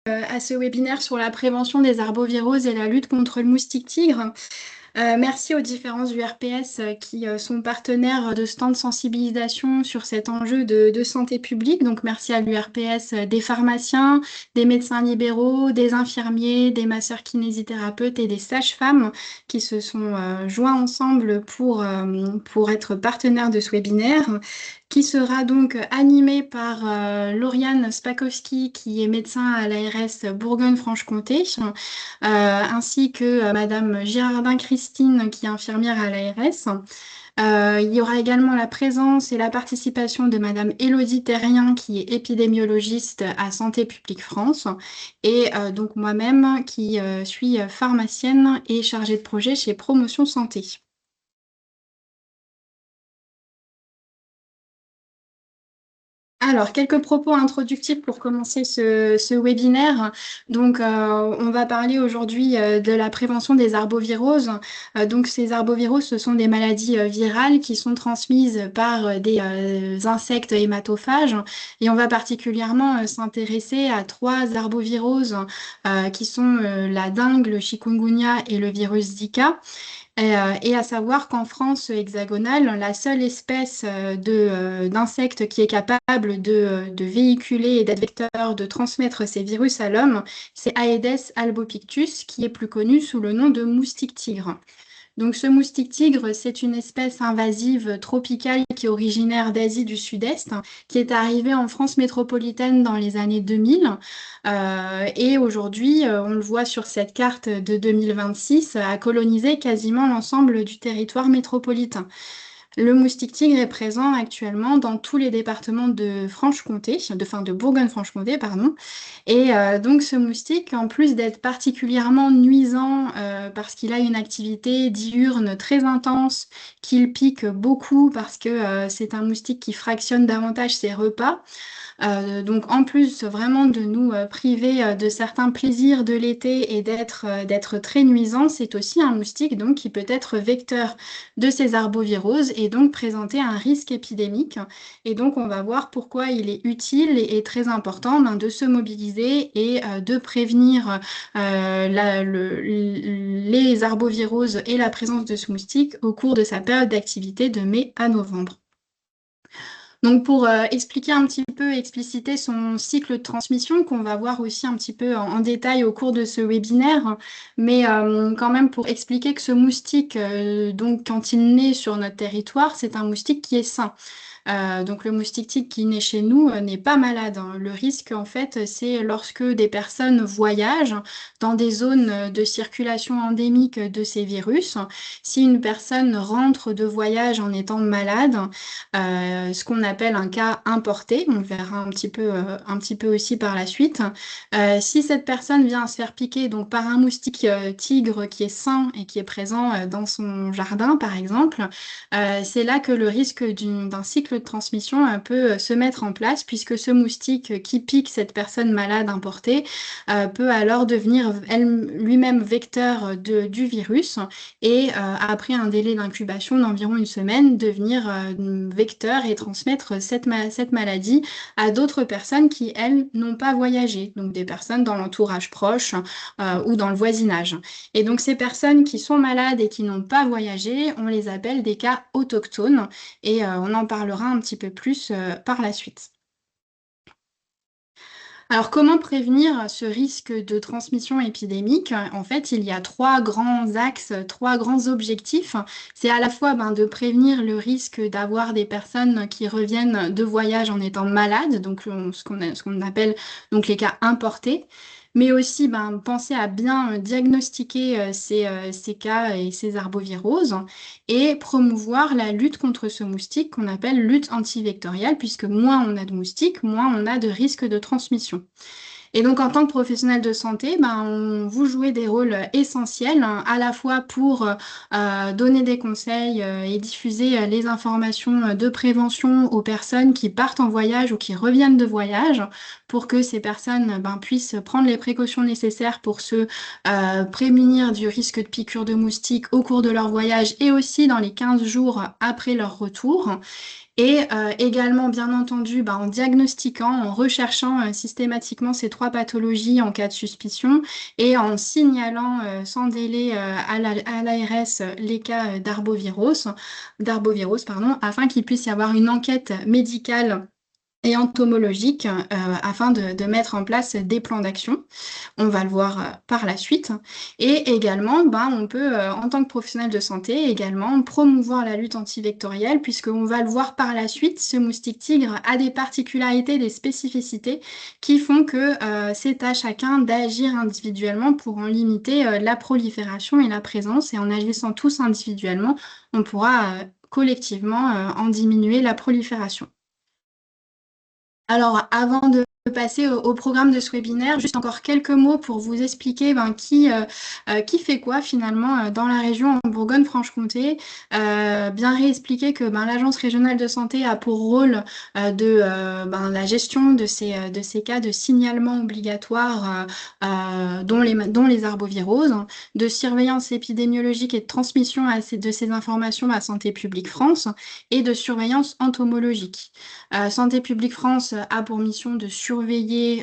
À ce webinaire sur la prévention des arboviroses et la lutte contre le moustique tigre. Merci aux différents URPS qui sont partenaires de stands de sensibilisation sur cet enjeu de santé publique. Donc merci à l'URPS des pharmaciens, des médecins libéraux, des infirmiers, des masseurs kinésithérapeutes et des sages-femmes qui se sont joints ensemble pour être partenaires de ce webinaire, qui sera donc animé par Lauriane Spakowski, qui est médecin à l'ARS Bourgogne-Franche-Comté, ainsi que Madame Girardin-Christine, qui est infirmière à l'ARS. Il y aura également la présence et la participation de Madame Élodie Terrien, qui est épidémiologiste à Santé publique France, et donc moi-même qui suis pharmacienne et chargée de projet chez Promotion Santé. Alors, quelques propos introductifs pour commencer ce webinaire. Donc, on va parler aujourd'hui de la prévention des arboviroses. Donc, ces arboviroses, ce sont des maladies virales qui sont transmises par des insectes hématophages. Et on va particulièrement s'intéresser à trois arboviroses qui sont la dengue, le chikungunya et le virus Zika. Et à savoir qu'en France hexagonale, la seule espèce d'insecte qui est capable de véhiculer et d'être vecteur, de transmettre ces virus à l'homme, c'est Aedes albopictus, qui est plus connu sous le nom de moustique tigre. Donc ce moustique tigre, c'est une espèce invasive tropicale qui est originaire d'Asie du Sud-Est, qui est arrivée en France métropolitaine dans les années 2000. Et aujourd'hui, on le voit sur cette carte de 2026, a colonisé quasiment l'ensemble du territoire métropolitain. Le moustique tigre est présent actuellement dans tous les départements de Franche-Comté, de Bourgogne-Franche-Comté, pardon. Et donc ce moustique, en plus d'être particulièrement nuisant parce qu'il a une activité diurne très intense, qu'il pique beaucoup parce que c'est un moustique qui fractionne davantage ses repas, donc en plus vraiment de nous priver de certains plaisirs de l'été et d'être très nuisant, c'est aussi un moustique donc qui peut être vecteur de ces arboviroses et donc présenter un risque épidémique. Et donc on va voir pourquoi il est utile et très important de se mobiliser et de prévenir les arboviroses et la présence de ce moustique au cours de sa période d'activité de mai à novembre. Donc pour expliquer un petit peu, expliciter son cycle de transmission qu'on va voir aussi un petit peu en détail au cours de ce webinaire, mais quand même pour expliquer que ce moustique, donc quand il naît sur notre territoire, c'est un moustique qui est sain. Donc le moustique tigre qui naît chez nous n'est pas malade, hein. Le risque, en fait, c'est lorsque des personnes voyagent dans des zones de circulation endémique de ces virus. Si une personne rentre de voyage en étant malade, ce qu'on appelle un cas importé, on le verra un petit peu aussi par la suite. Si cette personne vient se faire piquer donc, par un moustique tigre qui est sain et qui est présent dans son jardin, par exemple, c'est là que le risque d'un cycle de transmission peut se mettre en place, puisque ce moustique qui pique cette personne malade importée peut alors devenir lui-même vecteur du virus et après un délai d'incubation d'environ une semaine, devenir vecteur et transmettre cette maladie à d'autres personnes qui, elles, n'ont pas voyagé, donc des personnes dans l'entourage proche ou dans le voisinage. Et donc ces personnes qui sont malades et qui n'ont pas voyagé, on les appelle des cas autochtones et on en parlera un petit peu plus par la suite. Alors, comment prévenir ce risque de transmission épidémique? En fait, il y a trois grands axes, trois grands objectifs. C'est à la fois de prévenir le risque d'avoir des personnes qui reviennent de voyage en étant malades, donc ce qu'on appelle donc les cas importés, mais aussi penser à bien diagnostiquer ces cas et ces arboviroses et promouvoir la lutte contre ce moustique qu'on appelle lutte antivectorielle, puisque moins on a de moustiques, moins on a de risque de transmission. Et donc, en tant que professionnel de santé, vous jouez des rôles essentiels, hein, à la fois pour donner des conseils et diffuser les informations de prévention aux personnes qui partent en voyage ou qui reviennent de voyage, pour que ces personnes puissent prendre les précautions nécessaires pour se prémunir du risque de piqûre de moustiques au cours de leur voyage et aussi dans les 15 jours après leur retour. Et également, bien entendu, en diagnostiquant, en recherchant systématiquement ces trois pathologies en cas de suspicion et en signalant sans délai à l'ARS les cas d'arbovirose, pardon, afin qu'il puisse y avoir une enquête médicale et entomologique afin de mettre en place des plans d'action. On va le voir par la suite. Et également, on peut, en tant que professionnel de santé, également promouvoir la lutte antivectorielle, puisqu'on va le voir par la suite, ce moustique tigre a des particularités, des spécificités qui font que c'est à chacun d'agir individuellement pour en limiter la prolifération et la présence. Et en agissant tous individuellement, on pourra collectivement en diminuer la prolifération. Alors, avant de passer au programme de ce webinaire, juste encore quelques mots pour vous expliquer qui fait quoi finalement dans la région en Bourgogne-Franche-Comté. Bien réexpliquer que l'Agence régionale de santé a pour rôle de la gestion de ces cas de signalement obligatoire dont les arboviroses, de surveillance épidémiologique et de transmission de ces informations à Santé publique France et de surveillance entomologique. Santé publique France a pour mission de surveiller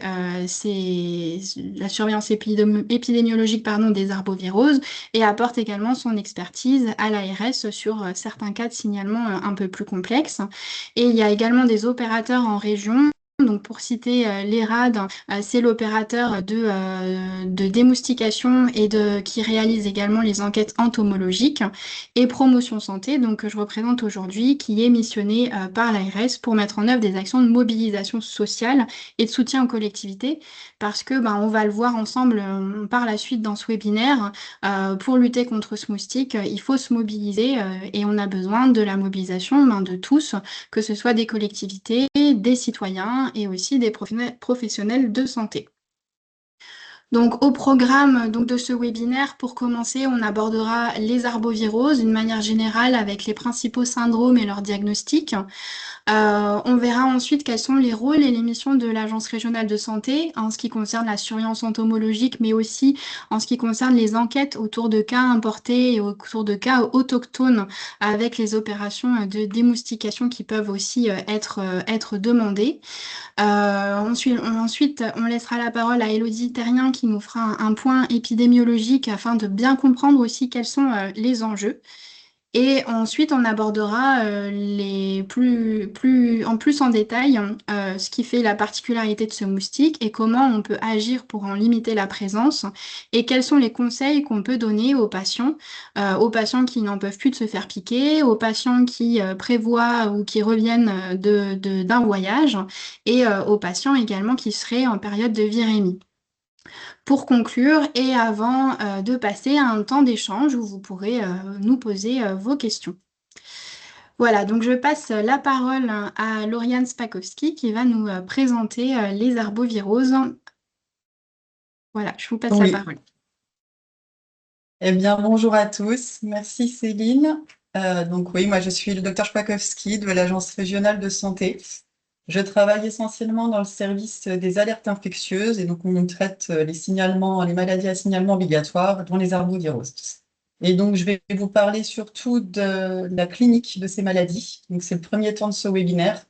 la surveillance épidémiologique des arboviroses et apporte également son expertise à l'ARS sur certains cas de signalement un peu plus complexes. Et il y a également des opérateurs en région. Donc pour citer l'ERAD, c'est l'opérateur de démoustication et qui réalise également les enquêtes entomologiques, et Promotion Santé, donc que je représente aujourd'hui, qui est missionné par l'ARS pour mettre en œuvre des actions de mobilisation sociale et de soutien aux collectivités, parce que on va le voir ensemble par la suite dans ce webinaire, pour lutter contre ce moustique, il faut se mobiliser et on a besoin de la mobilisation de tous, que ce soit des collectivités, des citoyens et aussi des professionnels de santé. Donc, au programme de ce webinaire, pour commencer, on abordera les arboviroses d'une manière générale avec les principaux syndromes et leurs diagnostics. On verra ensuite quels sont les rôles et les missions de l'Agence régionale de santé en ce qui concerne la surveillance entomologique, mais aussi en ce qui concerne les enquêtes autour de cas importés et autour de cas autochtones avec les opérations de démoustication qui peuvent aussi être demandées. Ensuite, on laissera la parole à Élodie Terrien qui nous fera un point épidémiologique afin de bien comprendre aussi quels sont les enjeux. Et ensuite, on abordera en détail ce qui fait la particularité de ce moustique et comment on peut agir pour en limiter la présence et quels sont les conseils qu'on peut donner aux patients qui n'en peuvent plus de se faire piquer, aux patients qui prévoient ou qui reviennent d'un voyage et aux patients également qui seraient en période de virémie. Pour conclure et avant de passer à un temps d'échange où vous pourrez nous poser vos questions. Voilà, donc je passe la parole à Lauriane Spakowski qui va nous présenter les arboviroses. Voilà, je vous passe la Oui, parole. eh bien, bonjour à tous. Merci Céline. Donc oui, moi je suis le docteur Spakowski de l'Agence régionale de santé. Je travaille essentiellement dans le service des alertes infectieuses et donc on traite les signalements, les maladies à signalement obligatoire, dont les arboviroses. Et donc je vais vous parler surtout de la clinique de ces maladies. Donc c'est le premier temps de ce webinaire.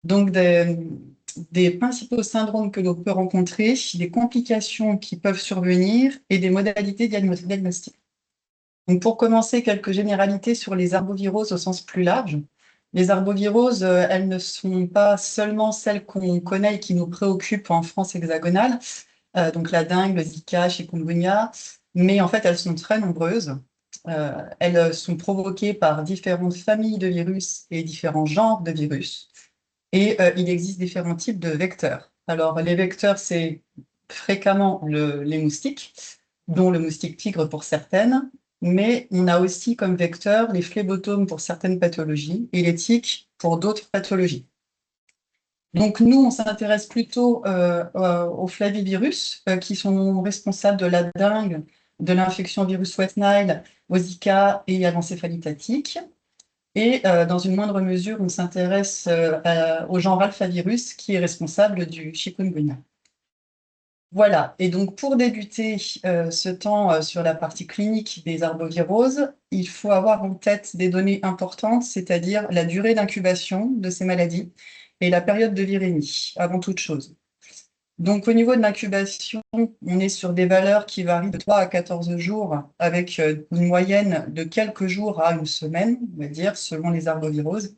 Donc des principaux syndromes que l'on peut rencontrer, des complications qui peuvent survenir et des modalités diagnostiques. Donc pour commencer, quelques généralités sur les arboviroses au sens plus large. Les arboviroses, elles ne sont pas seulement celles qu'on connaît et qui nous préoccupent en France hexagonale, donc la dengue, le Zika, chikungunya, mais en fait elles sont très nombreuses. Elles sont provoquées par différentes familles de virus et différents genres de virus. Et il existe différents types de vecteurs. Alors, les vecteurs, c'est fréquemment les moustiques, dont le moustique tigre pour certaines, mais on a aussi comme vecteurs les phlébotomes pour certaines pathologies et les tiques pour d'autres pathologies. Donc, nous, on s'intéresse plutôt aux flavivirus qui sont responsables de la dengue, de l'infection virus West Nile, au Zika et à l'encéphalite à tique. Et dans une moindre mesure, on s'intéresse au genre alphavirus qui est responsable du chikungunya. Voilà, et donc pour débuter ce temps sur la partie clinique des arboviroses, il faut avoir en tête des données importantes, c'est-à-dire la durée d'incubation de ces maladies et la période de virémie, avant toute chose. Donc au niveau de l'incubation, on est sur des valeurs qui varient de 3 à 14 jours, avec une moyenne de quelques jours à une semaine, on va dire, selon les arboviroses.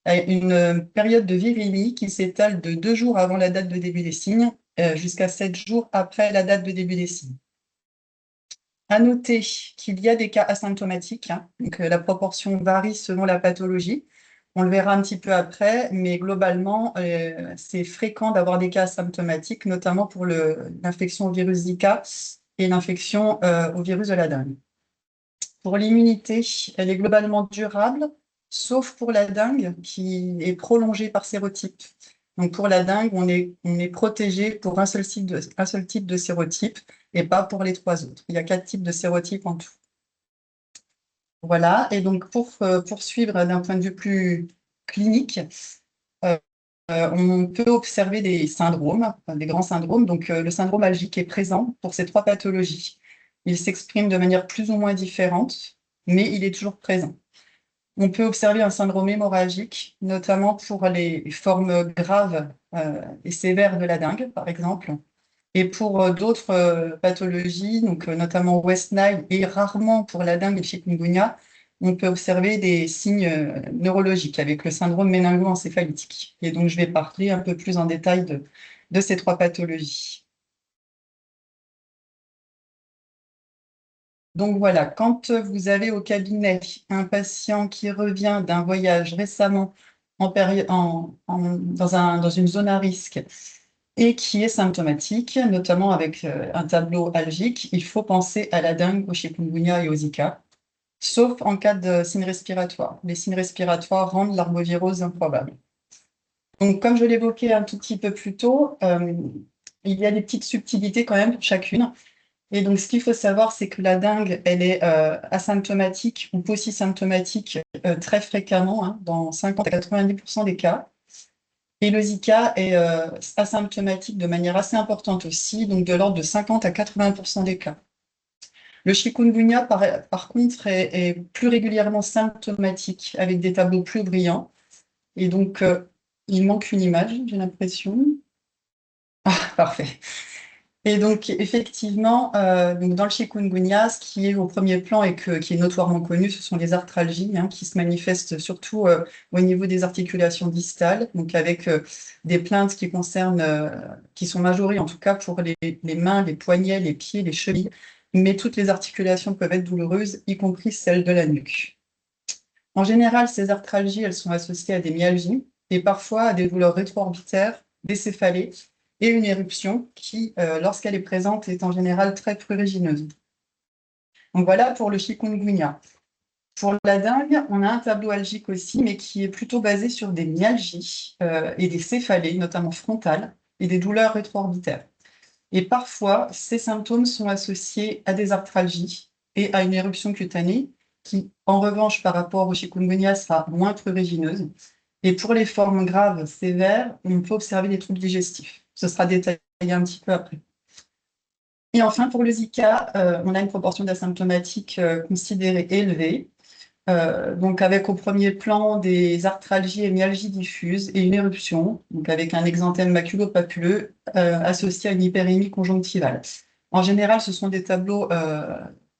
Une période de virémie qui s'étale de 2 jours avant la date de début des signes jusqu'à 7 jours après la date de début des signes. À noter qu'il y a des cas asymptomatiques, hein, donc la proportion varie selon la pathologie. On le verra un petit peu après, mais globalement, c'est fréquent d'avoir des cas asymptomatiques, notamment pour l'infection au virus Zika et l'infection au virus de la dengue. Pour l'immunité, elle est globalement durable, sauf pour la dengue qui est prolongée par sérotype. Donc pour la dengue, on est protégé pour un seul type de sérotype et pas pour les 3 autres. Il y a 4 types de sérotypes en tout. Voilà, et donc pour poursuivre d'un point de vue plus clinique, euh, on peut observer des syndromes, des grands syndromes. Donc le syndrome algique est présent pour ces 3 pathologies. Il s'exprime de manière plus ou moins différente, mais il est toujours présent. On peut observer un syndrome hémorragique, notamment pour les formes graves et sévères de la dengue, par exemple. Et pour d'autres pathologies, donc notamment West Nile et rarement pour la dengue et le chikungunya, on peut observer des signes neurologiques avec le syndrome méningo-encéphalitique. Et donc, je vais parler un peu plus en détail de ces 3 pathologies. Donc voilà, quand vous avez au cabinet un patient qui revient d'un voyage récemment dans une zone à risque et qui est symptomatique, notamment avec un tableau algique, il faut penser à la dengue, au chikungunya et au Zika, sauf en cas de signes respiratoires. Les signes respiratoires rendent l'arbovirose improbable. Donc, comme je l'évoquais un tout petit peu plus tôt, il y a des petites subtilités quand même pour chacune. Et donc, ce qu'il faut savoir, c'est que la dengue, elle est asymptomatique ou paucisymptomatique très fréquemment, hein, dans 50 à 90% des cas. Et le Zika est asymptomatique de manière assez importante aussi, donc de l'ordre de 50 à 80% des cas. Le chikungunya, par contre, est plus régulièrement symptomatique, avec des tableaux plus brillants. Et donc, il manque une image, j'ai l'impression. Ah, parfait. Et donc, effectivement, donc dans le chikungunya, ce qui est au premier plan et qui est notoirement connu, ce sont les arthralgies, hein, qui se manifestent surtout au niveau des articulations distales, donc avec des plaintes qui concernent, qui sont majorées en tout cas pour les mains, les poignets, les pieds, les chevilles, mais toutes les articulations peuvent être douloureuses, y compris celles de la nuque. En général, ces arthralgies, elles sont associées à des myalgies et parfois à des douleurs rétro-orbitaires, des céphalées et une éruption qui, lorsqu'elle est présente, est en général très prurigineuse. Donc voilà pour le chikungunya. Pour la dengue, on a un tableau algique aussi, mais qui est plutôt basé sur des myalgies et des céphalées, notamment frontales, et des douleurs rétro-orbitaires. Et parfois, ces symptômes sont associés à des arthralgies et à une éruption cutanée qui, en revanche, par rapport au chikungunya, sera moins prurigineuse. Et pour les formes graves, sévères, on peut observer des troubles digestifs. Ce sera détaillé un petit peu après. Et enfin, pour le Zika, on a une proportion d'asymptomatiques considérée élevée, donc avec au premier plan des arthralgies et myalgies diffuses et une éruption, donc avec un exanthème maculopapuleux associé à une hyperémie conjonctivale. En général, ce sont des tableaux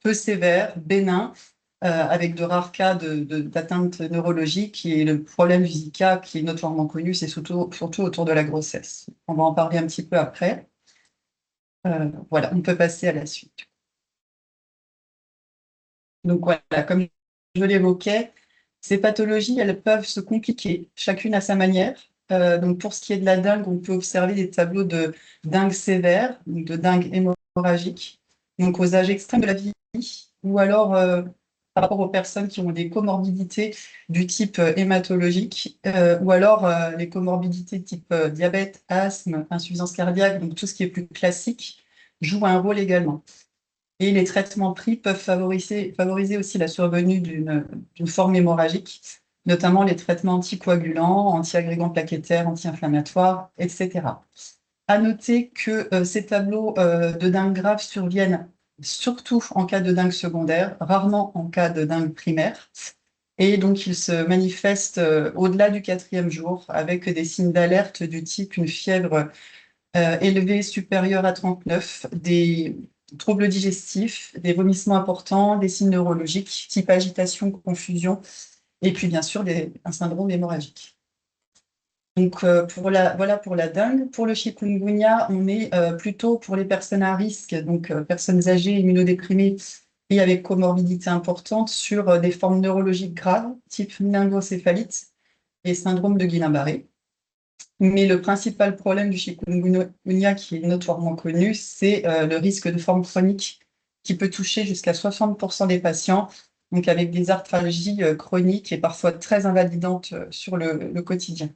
peu sévères, bénins, avec de rares cas d'atteinte neurologique. Et le problème du Zika, qui est notoirement connu, c'est surtout autour de la grossesse. On va en parler un petit peu après. Voilà, on peut passer à la suite. Donc voilà, comme je l'évoquais, ces pathologies, elles peuvent se compliquer, chacune à sa manière. Donc pour ce qui est de la dengue, on peut observer des tableaux de dengue sévère, donc de dengue hémorragique, donc aux âges extrêmes de la vie, ou alors par rapport aux personnes qui ont des comorbidités du type hématologique, ou alors les comorbidités type diabète, asthme, insuffisance cardiaque, donc tout ce qui est plus classique, joue un rôle également. Et les traitements pris peuvent favoriser aussi la survenue d'une forme hémorragique, notamment les traitements anticoagulants, antiagrégants plaquettaires, anti-inflammatoires, etc. À noter que ces tableaux de dengue grave surviennent surtout en cas de dengue secondaire, rarement en cas de dengue primaire. Et donc, ils se manifestent au-delà du 4e jour avec des signes d'alerte du type une fièvre élevée supérieure à 39, des troubles digestifs, des vomissements importants, des signes neurologiques type agitation, confusion, et puis bien sûr un syndrome hémorragique. Donc, voilà pour la dengue. Pour le chikungunya, on est plutôt pour les personnes à risque, donc personnes âgées, immunodéprimées et avec comorbidité importante, sur des formes neurologiques graves, type méningoencéphalite et syndrome de Guillain-Barré. Mais le principal problème du chikungunya, qui est notoirement connu, c'est le risque de forme chronique qui peut toucher jusqu'à 60% des patients, donc avec des arthralgies chroniques et parfois très invalidantes sur le quotidien.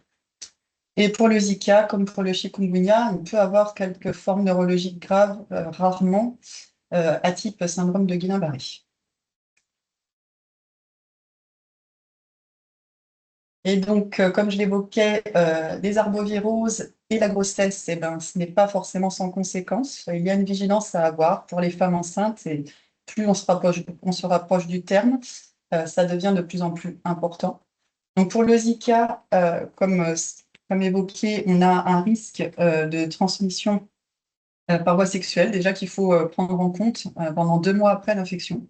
Et pour le Zika, comme pour le chikungunya, on peut avoir quelques formes neurologiques graves, rarement, à type syndrome de Guillain-Barré. Et donc, comme je l'évoquais, les arboviroses et la grossesse, eh ben, ce n'est pas forcément sans conséquence. Il y a une vigilance à avoir pour les femmes enceintes et plus on se rapproche du terme, ça devient de plus en plus important. Donc, pour le Zika, comme évoqué, on a un risque de transmission par voie sexuelle, déjà qu'il faut prendre en compte pendant 2 mois après l'infection.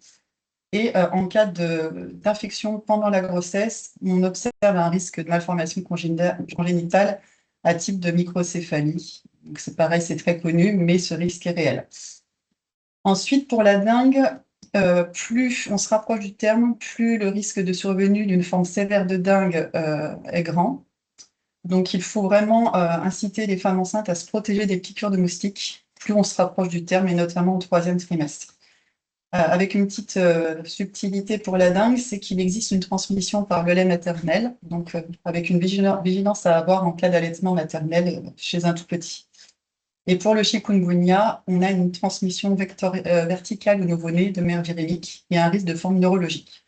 Et en cas d'infection pendant la grossesse, on observe un risque de malformation congénitale à type de microcéphalie. Donc c'est pareil, c'est très connu, mais ce risque est réel. Ensuite, pour la dengue, plus on se rapproche du terme, plus le risque de survenue d'une forme sévère de dengue est grand. Donc il faut vraiment inciter les femmes enceintes à se protéger des piqûres de moustiques, plus on se rapproche du terme, et notamment au 3e trimestre. Avec une petite subtilité pour la dengue, c'est qu'il existe une transmission par le lait maternel, donc avec une vigilance à avoir en cas d'allaitement maternel chez un tout petit. Et pour le chikungunya, on a une transmission verticale au nouveau-né de mère virémique et un risque de forme neurologique.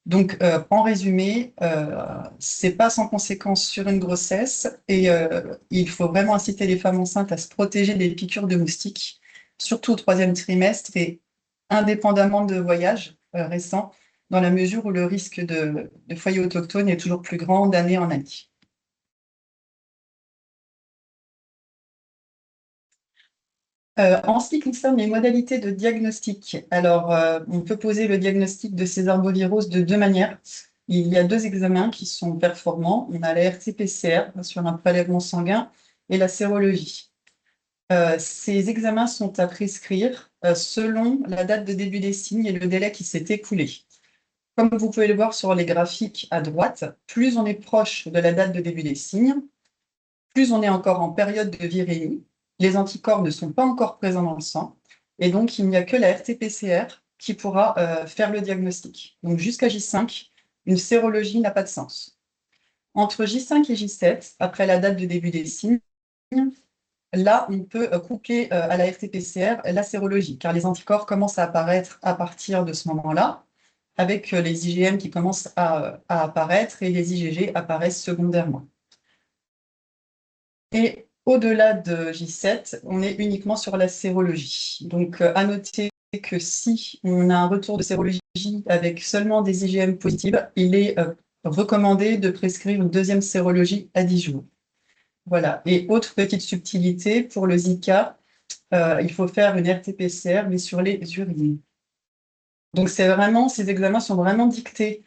Donc, en résumé, c'est pas sans conséquence sur une grossesse et il faut vraiment inciter les femmes enceintes à se protéger des piqûres de moustiques, surtout au 3e trimestre et indépendamment de voyages récents, dans la mesure où le risque de foyer autochtone est toujours plus grand d'année en année. En ce qui concerne les modalités de diagnostic, alors on peut poser le diagnostic de ces arboviroses de 2 manières. Il y a 2 examens qui sont performants. On a la RT-PCR sur un prélèvement sanguin et la sérologie. Ces examens sont à prescrire selon la date de début des signes et le délai qui s'est écoulé. Comme vous pouvez le voir sur les graphiques à droite, plus on est proche de la date de début des signes, plus on est encore en période de virémie, les anticorps ne sont pas encore présents dans le sang, et donc il n'y a que la RT-PCR qui pourra faire le diagnostic. Donc jusqu'à J5, une sérologie n'a pas de sens. Entre J5 et J7, après la date de début des signes, là, on peut coupler à la RT-PCR la sérologie, car les anticorps commencent à apparaître à partir de ce moment-là, avec les IgM qui commencent à apparaître et les IgG apparaissent secondairement. Et au-delà de J7, on est uniquement sur la sérologie. Donc, à noter que si on a un retour de sérologie avec seulement des IgM positives, il est recommandé de prescrire une 2e sérologie à 10 jours. Voilà. Et autre petite subtilité, pour le Zika, il faut faire une RT-PCR, mais sur les urines. Donc, ces examens sont vraiment dictés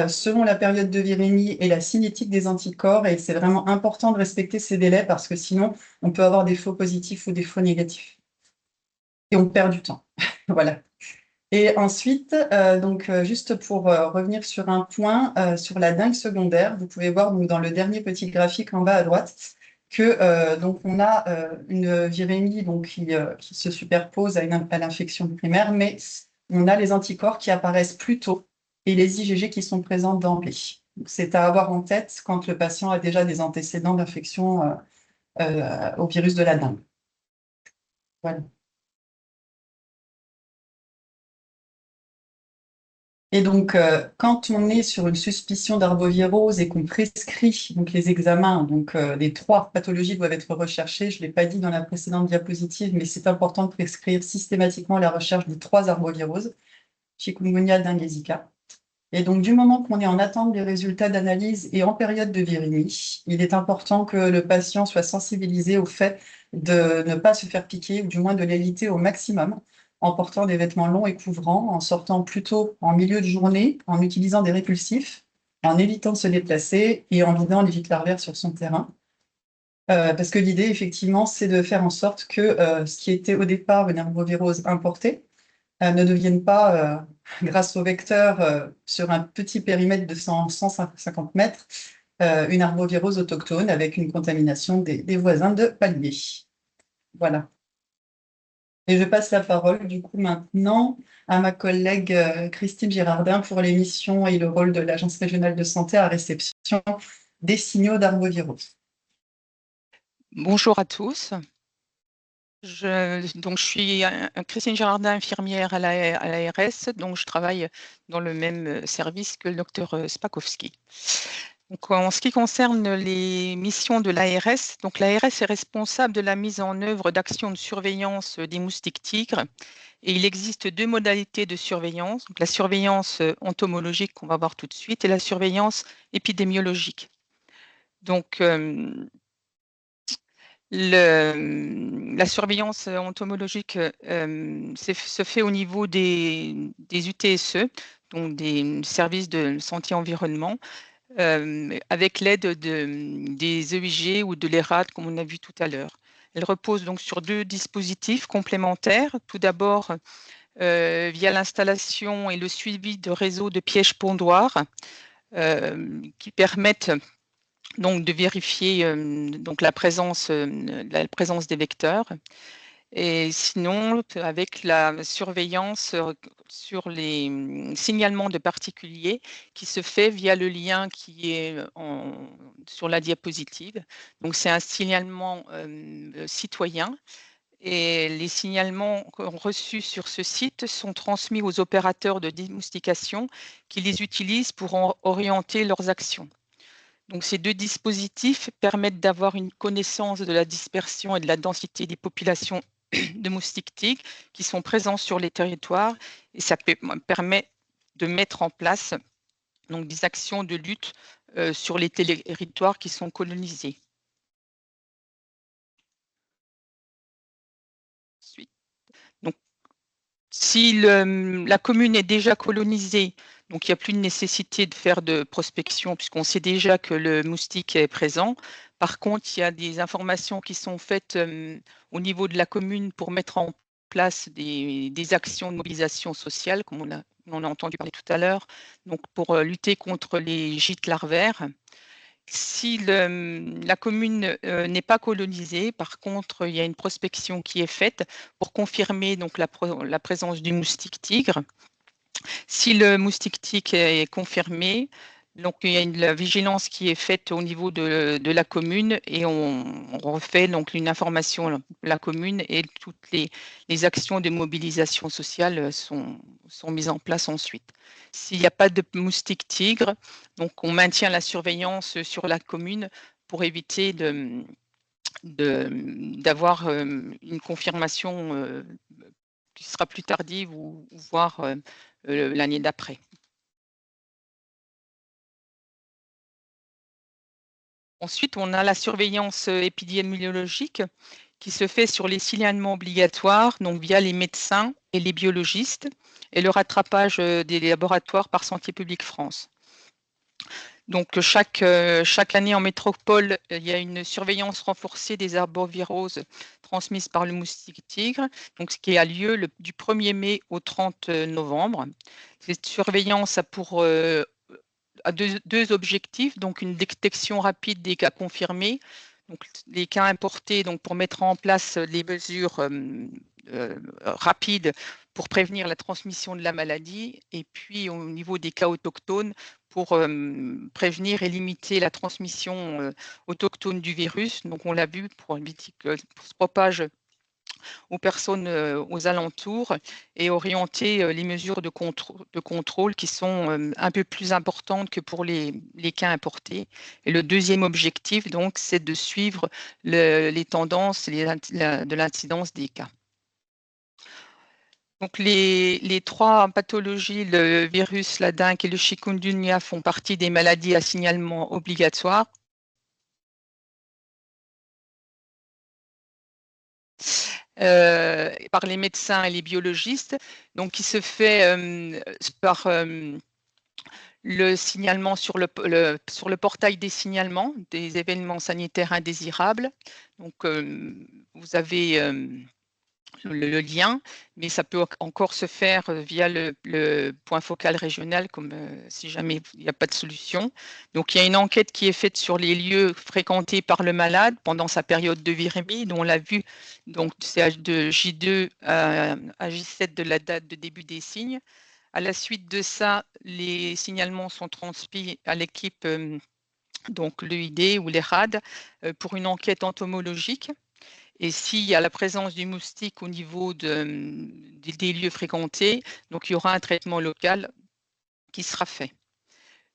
selon la période de virémie et la cinétique des anticorps, et c'est vraiment important de respecter ces délais parce que sinon, on peut avoir des faux positifs ou des faux négatifs. Et on perd du temps. Voilà. Et ensuite, juste pour revenir sur un point, sur la dengue secondaire, vous pouvez voir donc, dans le dernier petit graphique en bas à droite que donc on a une virémie donc, qui se superpose à l'infection primaire, mais on a les anticorps qui apparaissent plus tôt et les IgG qui sont présents d'emblée. C'est à avoir en tête quand le patient a déjà des antécédents d'infection au virus de la dengue. Voilà. Et donc, quand on est sur une suspicion d'arbovirose et qu'on prescrit donc les examens, donc les trois pathologies doivent être recherchées. Je ne l'ai pas dit dans la précédente diapositive, mais c'est important de prescrire systématiquement la recherche des trois arboviroses, chikungunya, dengue et Zika. Et donc, du moment qu'on est en attente des résultats d'analyse et en période de virémie, il est important que le patient soit sensibilisé au fait de ne pas se faire piquer, ou du moins de l'éviter au maximum, en portant des vêtements longs et couvrants, en sortant plutôt en milieu de journée, en utilisant des répulsifs, en évitant de se déplacer et en vidant les vitres larvaires sur son terrain. Parce que l'idée, effectivement, c'est de faire en sorte que ce qui était au départ une arbovirose importée, ne deviennent pas, grâce au vecteur, sur un petit périmètre de 150 mètres, une arbovirose autochtone avec une contamination des voisins de palier. Voilà. Et je passe la parole du coup maintenant à ma collègue Christine Girardin pour l'émission et le rôle de l'Agence régionale de santé à réception des signaux d'arbovirose. Bonjour à tous. Je suis Christine Girardin, infirmière à l'ARS, donc je travaille dans le même service que le docteur Spakowski. Donc, en ce qui concerne les missions de l'ARS, donc l'ARS est responsable de la mise en œuvre d'actions de surveillance des moustiques tigres. Et il existe deux modalités de surveillance, donc la surveillance entomologique qu'on va voir tout de suite et la surveillance épidémiologique. Donc, la surveillance entomologique se fait au niveau des UTSE, donc des services de santé environnement, avec l'aide des EIG ou de l'ERAD, comme on a vu tout à l'heure. Elle repose donc sur deux dispositifs complémentaires. Tout d'abord, via l'installation et le suivi de réseaux de pièges pondoirs qui permettent donc de vérifier donc la présence des vecteurs. Et sinon, avec la surveillance sur les signalements de particuliers qui se fait via le lien qui est sur la diapositive. Donc, c'est un signalement citoyen. Et les signalements reçus sur ce site sont transmis aux opérateurs de démoustication qui les utilisent pour orienter leurs actions. Donc, ces deux dispositifs permettent d'avoir une connaissance de la dispersion et de la densité des populations de moustiques tigres qui sont présents sur les territoires et ça permet de mettre en place donc, des actions de lutte sur les territoires qui sont colonisés. Donc, si la commune est déjà colonisée, donc il n'y a plus de nécessité de faire de prospection puisqu'on sait déjà que le moustique est présent. Par contre, il y a des informations qui sont faites au niveau de la commune pour mettre en place des actions de mobilisation sociale, comme on a entendu parler tout à l'heure, donc pour lutter contre les gîtes larvaires. Si la commune n'est pas colonisée, par contre, il y a une prospection qui est faite pour confirmer donc, la présence du moustique tigre. Si le moustique tigre est confirmé, donc il y a la vigilance qui est faite au niveau de la commune et on refait donc une information de la commune et toutes les actions de mobilisation sociale sont mises en place ensuite. S'il n'y a pas de moustique tigre, donc on maintient la surveillance sur la commune pour éviter d'avoir une confirmation qui sera plus tardive ou voire l'année d'après. Ensuite, on a la surveillance épidémiologique qui se fait sur les signalements obligatoires, donc via les médecins et les biologistes, et le rattrapage des laboratoires par Santé publique France. Donc, chaque année en métropole, il y a une surveillance renforcée des arboviroses transmises par le moustique tigre, donc ce qui a lieu du 1er mai au 30 novembre. Cette surveillance a pour deux objectifs, donc une détection rapide des cas confirmés, donc les cas importés, donc pour mettre en place les mesures rapides pour prévenir la transmission de la maladie, et puis au niveau des cas autochtones pour prévenir et limiter la transmission autochtone du virus. Donc on l'a vu pour éviter que se propage aux personnes aux alentours et orienter les mesures de contrôle qui sont un peu plus importantes que pour les cas importés. Et le deuxième objectif, donc, c'est de suivre les tendances de l'incidence des cas. Donc, les trois pathologies, le virus, la dengue et le chikungunya, font partie des maladies à signalement obligatoire. Par les médecins et les biologistes, donc qui se fait par le signalement sur le portail des signalements des événements sanitaires indésirables. Donc, vous avez le lien, mais ça peut encore se faire via le point focal régional, comme si jamais il n'y a pas de solution. Donc, il y a une enquête qui est faite sur les lieux fréquentés par le malade pendant sa période de virémie, dont on l'a vu, donc c'est de J2 à J7 de la date de début des signes. À la suite de ça, les signalements sont transmis à l'équipe, donc l'EID ou l'ERAD, pour une enquête entomologique. Et s'il y a la présence du moustique au niveau des lieux fréquentés, donc il y aura un traitement local qui sera fait.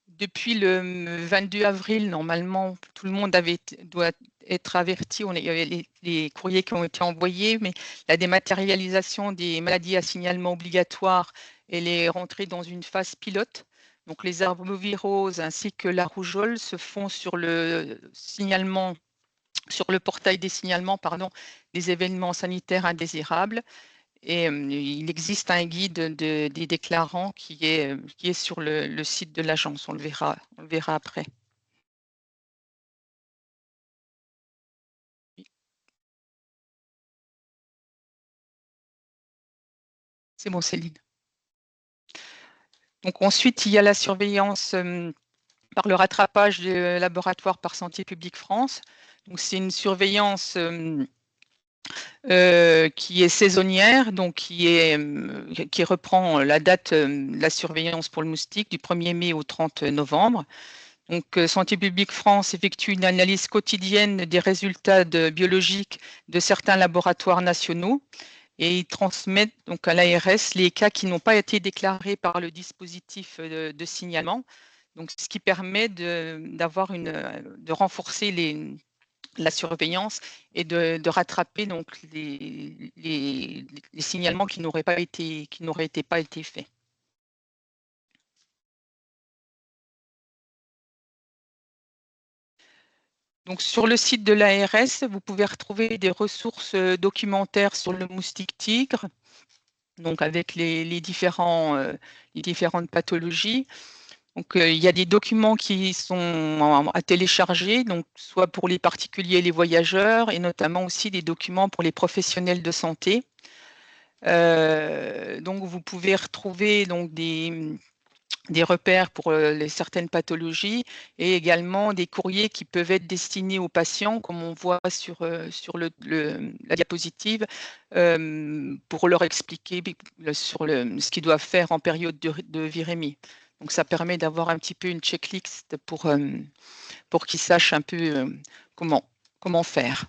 Depuis le 22 avril, normalement, tout le monde doit être averti. Il y avait les courriers qui ont été envoyés, mais la dématérialisation des maladies à signalement obligatoire, elle est rentrée dans une phase pilote. Donc, les arboviroses ainsi que la rougeole se font sur le signalement, sur le portail des signalements, des événements sanitaires indésirables. Et il existe un guide des déclarants qui est sur le site de l'agence. On le verra après. C'est bon, Céline. Donc ensuite, il y a la surveillance par le rattrapage des laboratoires par Santé publique France. Donc c'est une surveillance qui est saisonnière, donc qui reprend la date de la surveillance pour le moustique du 1er mai au 30 novembre. Donc, Santé publique France effectue une analyse quotidienne des résultats biologiques de certains laboratoires nationaux et ils transmettent donc à l'ARS les cas qui n'ont pas été déclarés par le dispositif de signalement. Donc, ce qui permet de renforcer la surveillance et de rattraper donc les signalements qui n'auraient pas été faits. Donc, sur le site de l'ARS, vous pouvez retrouver des ressources documentaires sur le moustique tigre, donc avec les différentes pathologies. Donc, il y a des documents qui sont à télécharger, donc soit pour les particuliers et les voyageurs, et notamment aussi des documents pour les professionnels de santé. Donc, vous pouvez retrouver donc des repères pour certaines pathologies et également des courriers qui peuvent être destinés aux patients, comme on voit sur la diapositive, pour leur expliquer sur ce qu'ils doivent faire en période de virémie. Donc, ça permet d'avoir un petit peu une checklist pour qu'ils sachent un peu comment faire.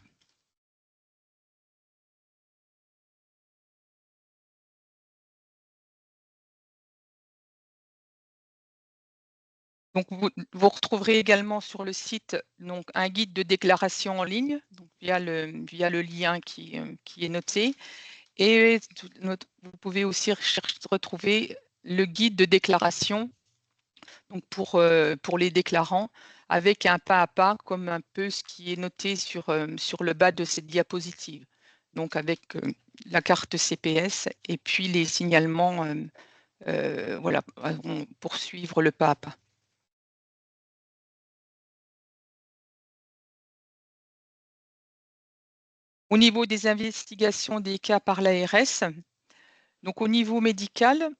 Donc, vous retrouverez également sur le site donc, un guide de déclaration en ligne, donc via le lien qui est noté. Et vous pouvez aussi retrouver le guide de déclaration donc pour les déclarants, avec un pas à pas, comme un peu ce qui est noté sur le bas de cette diapositive. Donc, avec la carte CPS et puis les signalements voilà, pour suivre le pas à pas. Au niveau des investigations des cas par l'ARS, donc au niveau médical,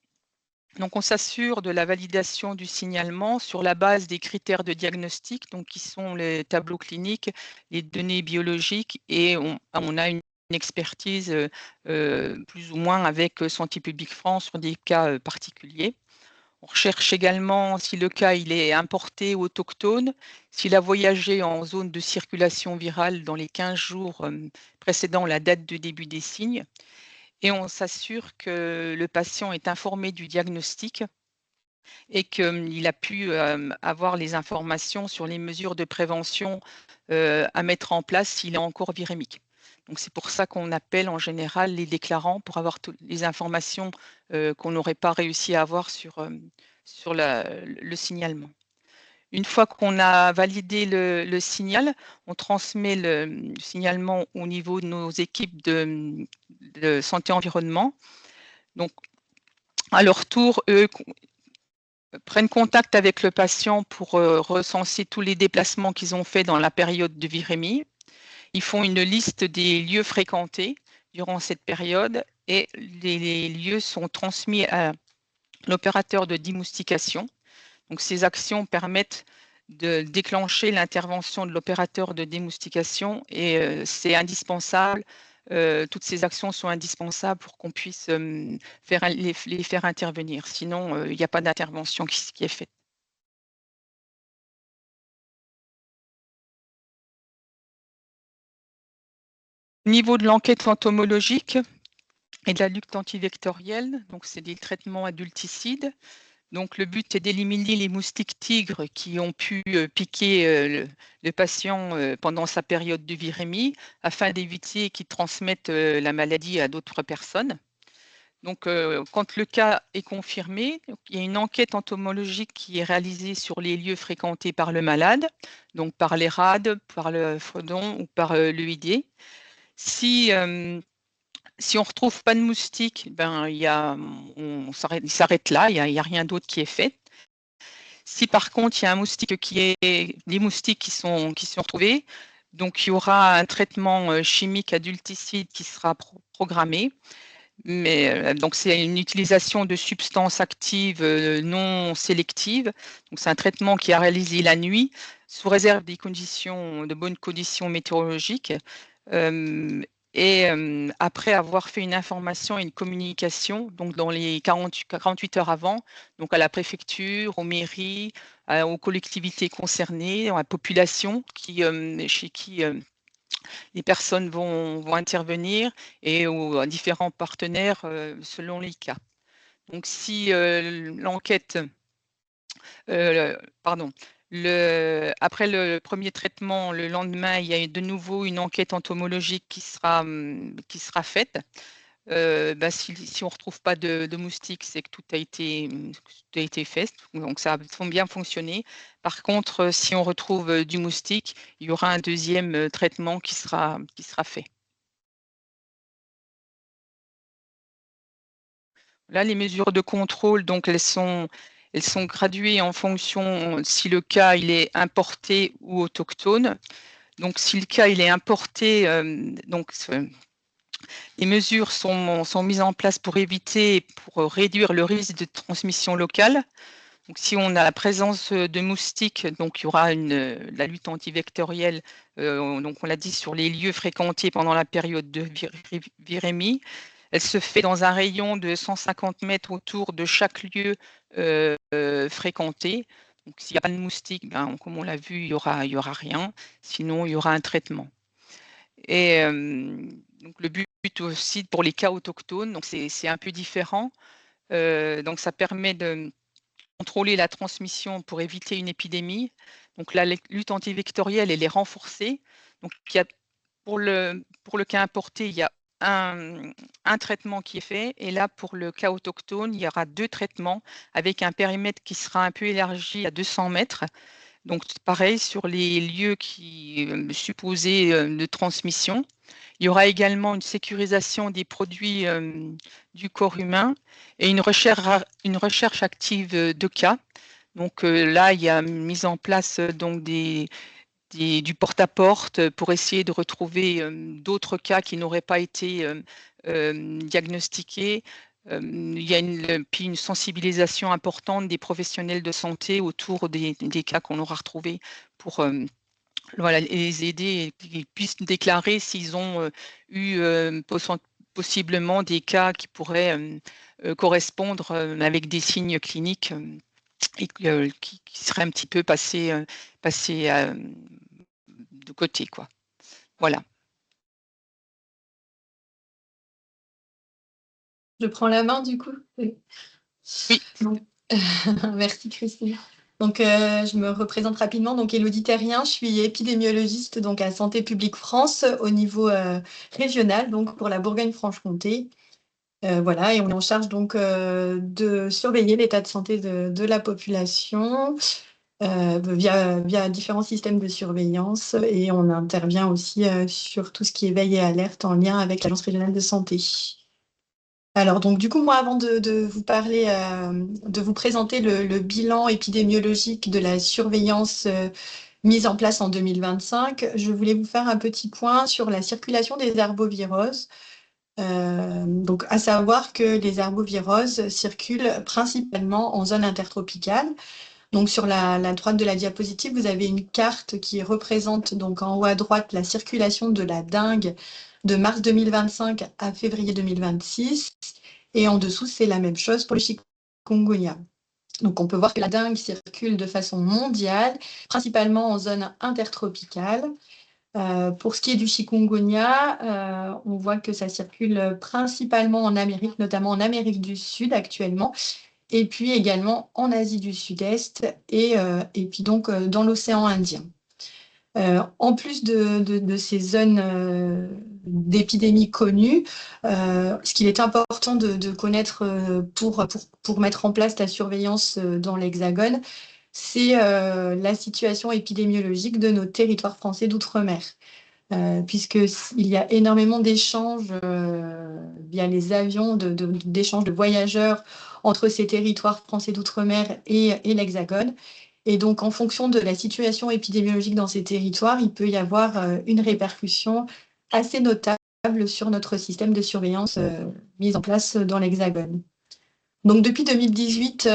donc on s'assure de la validation du signalement sur la base des critères de diagnostic, donc qui sont les tableaux cliniques, les données biologiques, et on a une expertise plus ou moins avec Santé publique France sur des cas particuliers. On recherche également si le cas il est importé ou autochtone, s'il a voyagé en zone de circulation virale dans les 15 jours précédant la date de début des signes. Et on s'assure que le patient est informé du diagnostic et qu'il a pu avoir les informations sur les mesures de prévention à mettre en place s'il est encore virémique. Donc c'est pour ça qu'on appelle en général les déclarants pour avoir toutes les informations qu'on n'aurait pas réussi à avoir sur le signalement. Une fois qu'on a validé le signal, on transmet le signalement au niveau de nos équipes de santé-environnement. Donc, à leur tour, eux prennent contact avec le patient pour recenser tous les déplacements qu'ils ont faits dans la période de virémie. Ils font une liste des lieux fréquentés durant cette période et les lieux sont transmis à l'opérateur de démoustication. Donc, ces actions permettent de déclencher l'intervention de l'opérateur de démoustication et c'est indispensable. Toutes ces actions sont indispensables pour qu'on puisse les faire intervenir. Sinon, il n'y a pas d'intervention qui est faite. Au niveau de l'enquête entomologique et de la lutte antivectorielle, donc c'est des traitements adulticides. Donc, le but est d'éliminer les moustiques tigres qui ont pu piquer le patient pendant sa période de virémie afin d'éviter qu'ils transmettent la maladie à d'autres personnes. Donc, quand le cas est confirmé, il y a une enquête entomologique qui est réalisée sur les lieux fréquentés par le malade, donc par les rades, par le fredon ou par l'EID. Si on ne retrouve pas de moustiques, ben, il s'arrête là, il n'y a rien d'autre qui est fait. Si par contre il y a des moustiques qui sont retrouvés, donc il y aura un traitement chimique adulticide qui sera programmé. Mais donc c'est une utilisation de substances actives non sélectives. Donc c'est un traitement qui est réalisé la nuit sous réserve de bonnes conditions météorologiques. Après avoir fait une information et une communication, donc dans les 48 heures avant, donc à la préfecture, aux mairies, aux collectivités concernées, à la population chez qui les personnes vont intervenir et aux différents partenaires selon les cas. Donc si l'enquête, pardon, après le premier traitement, le lendemain, il y a de nouveau une enquête entomologique qui sera faite. Si on ne retrouve pas de moustiques, c'est que tout a été fait, donc ça a bien fonctionné. Par contre, si on retrouve du moustique, il y aura un deuxième traitement qui sera fait. Là, les mesures de contrôle, donc elles sont graduées en fonction si le cas il est importé ou autochtone. Donc, si le cas il est importé, les mesures sont mises en place pour éviter, pour réduire le risque de transmission locale. Donc, si on a la présence de moustiques, donc il y aura la lutte antivectorielle, donc on l'a dit, sur les lieux fréquentés pendant la période de virémie. Elle se fait dans un rayon de 150 mètres autour de chaque lieu fréquenté. Donc, s'il n'y a pas de moustiques, ben, comme on l'a vu, il y aura rien. Sinon, il y aura un traitement. Et donc, le but aussi pour les cas autochtones, donc c'est un peu différent. Donc, ça permet de contrôler la transmission pour éviter une épidémie. Donc, la lutte antivectorielle, elle est renforcée. Donc, pour le cas importé, il y a un traitement qui est fait. Et là, pour le cas autochtone, il y aura 2 traitements avec un périmètre qui sera un peu élargi à 200 mètres. Donc, pareil, sur les lieux supposés de transmission. Il y aura également une sécurisation des produits du corps humain et une recherche active de cas. Donc là, il y a mise en place donc du porte-à-porte pour essayer de retrouver d'autres cas qui n'auraient pas été diagnostiqués. Il y a puis une sensibilisation importante des professionnels de santé autour des cas qu'on aura retrouvés pour les aider et qu'ils puissent déclarer s'ils ont eu possiblement des cas qui pourraient correspondre avec des signes cliniques et qui seraient un petit peu passés de côté, quoi. Voilà. Je prends la main du coup. Oui. Donc, merci Christine. Donc, je me représente rapidement. Donc, Élodie Terrien, je suis épidémiologiste donc à Santé publique France au niveau régional, donc pour la Bourgogne-Franche-Comté. Voilà, et on est en charge donc de surveiller l'état de santé de la population via différents systèmes de surveillance, et on intervient aussi sur tout ce qui est veille et alerte en lien avec l'Agence régionale de santé. Alors, donc, du coup, moi, avant de vous parler, de vous présenter le bilan épidémiologique de la surveillance mise en place en 2025, je voulais vous faire un petit point sur la circulation des arboviroses. Donc, à savoir que les arboviroses circulent principalement en zone intertropicale. Donc, sur la droite de la diapositive, vous avez une carte qui représente donc en haut à droite la circulation de la dengue de mars 2025 à février 2026. Et en dessous, c'est la même chose pour le chikungunya. Donc, on peut voir que la dengue circule de façon mondiale, principalement en zone intertropicale. Pour ce qui est du chikungunya, on voit que ça circule principalement en Amérique, notamment en Amérique du Sud actuellement, et puis également en Asie du Sud-Est et puis donc dans l'océan Indien. En plus de ces zones d'épidémie connues, ce qu'il est important de connaître pour mettre en place la surveillance dans l'Hexagone, c'est la situation épidémiologique de nos territoires français d'outre-mer. Puisqu'il y a énormément d'échanges via les avions, d'échanges de voyageurs entre ces territoires français d'outre-mer et l'Hexagone. Et donc, en fonction de la situation épidémiologique dans ces territoires, il peut y avoir une répercussion assez notable sur notre système de surveillance mis en place dans l'Hexagone. Donc, depuis 2018,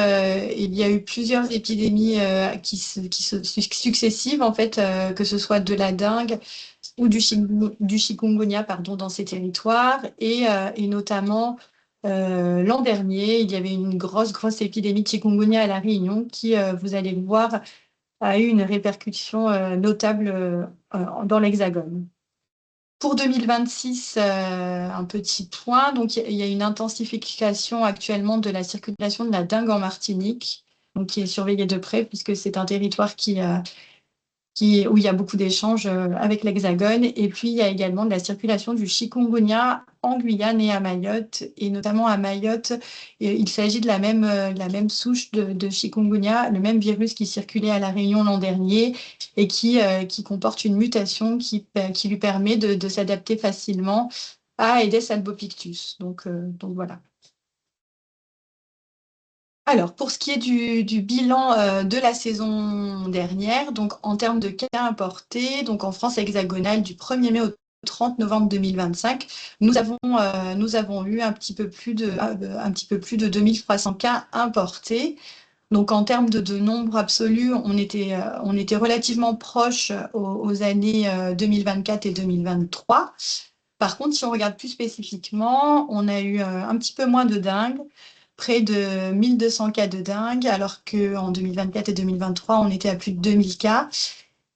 il y a eu plusieurs épidémies successives, en fait, que ce soit de la dengue ou du chikungunya, pardon, dans ces territoires. Et notamment, l'an dernier, il y avait une grosse épidémie de chikungunya à La Réunion qui, vous allez le voir, a eu une répercussion notable dans l'Hexagone. Pour 2026, un petit point, donc il y a une intensification actuellement de la circulation de la dengue en Martinique, donc qui est surveillée de près puisque c'est un territoire où il y a beaucoup d'échanges avec l'Hexagone. Et puis, il y a également de la circulation du chikungunya en Guyane et à Mayotte. Et notamment à Mayotte, il s'agit de la même souche de chikungunya, le même virus qui circulait à La Réunion l'an dernier et qui comporte une mutation qui lui permet de s'adapter facilement à Aedes albopictus. Donc voilà. Alors, pour ce qui est du bilan de la saison dernière, donc en termes de cas importés, donc en France hexagonale du 1er mai au 30 novembre 2025, nous avons eu un petit peu plus de 2300 cas importés. Donc en termes de nombre absolu, on était relativement proche aux années 2024 et 2023. Par contre, si on regarde plus spécifiquement, on a eu un petit peu moins de dengue, près de 1200 cas de dengue, alors qu'en 2024 et 2023, on était à plus de 2000 cas.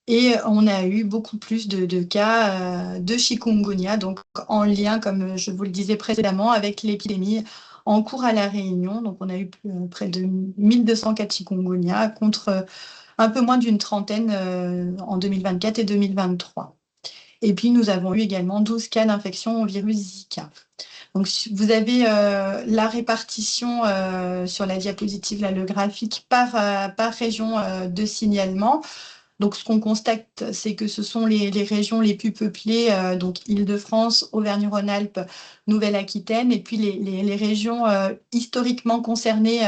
Et on a eu beaucoup plus de cas de chikungunya, donc en lien, comme je vous le disais précédemment, avec l'épidémie en cours à La Réunion. Donc on a eu près de 1200 cas de chikungunya contre un peu moins d'une trentaine en 2024 et 2023. Et puis nous avons eu également 12 cas d'infection au virus Zika. Donc, vous avez la répartition sur la diapositive, là, le graphique par région de signalement. Donc, ce qu'on constate, c'est que ce sont les régions les plus peuplées, donc Île-de-France, Auvergne-Rhône-Alpes, Nouvelle-Aquitaine, et puis les régions historiquement concernées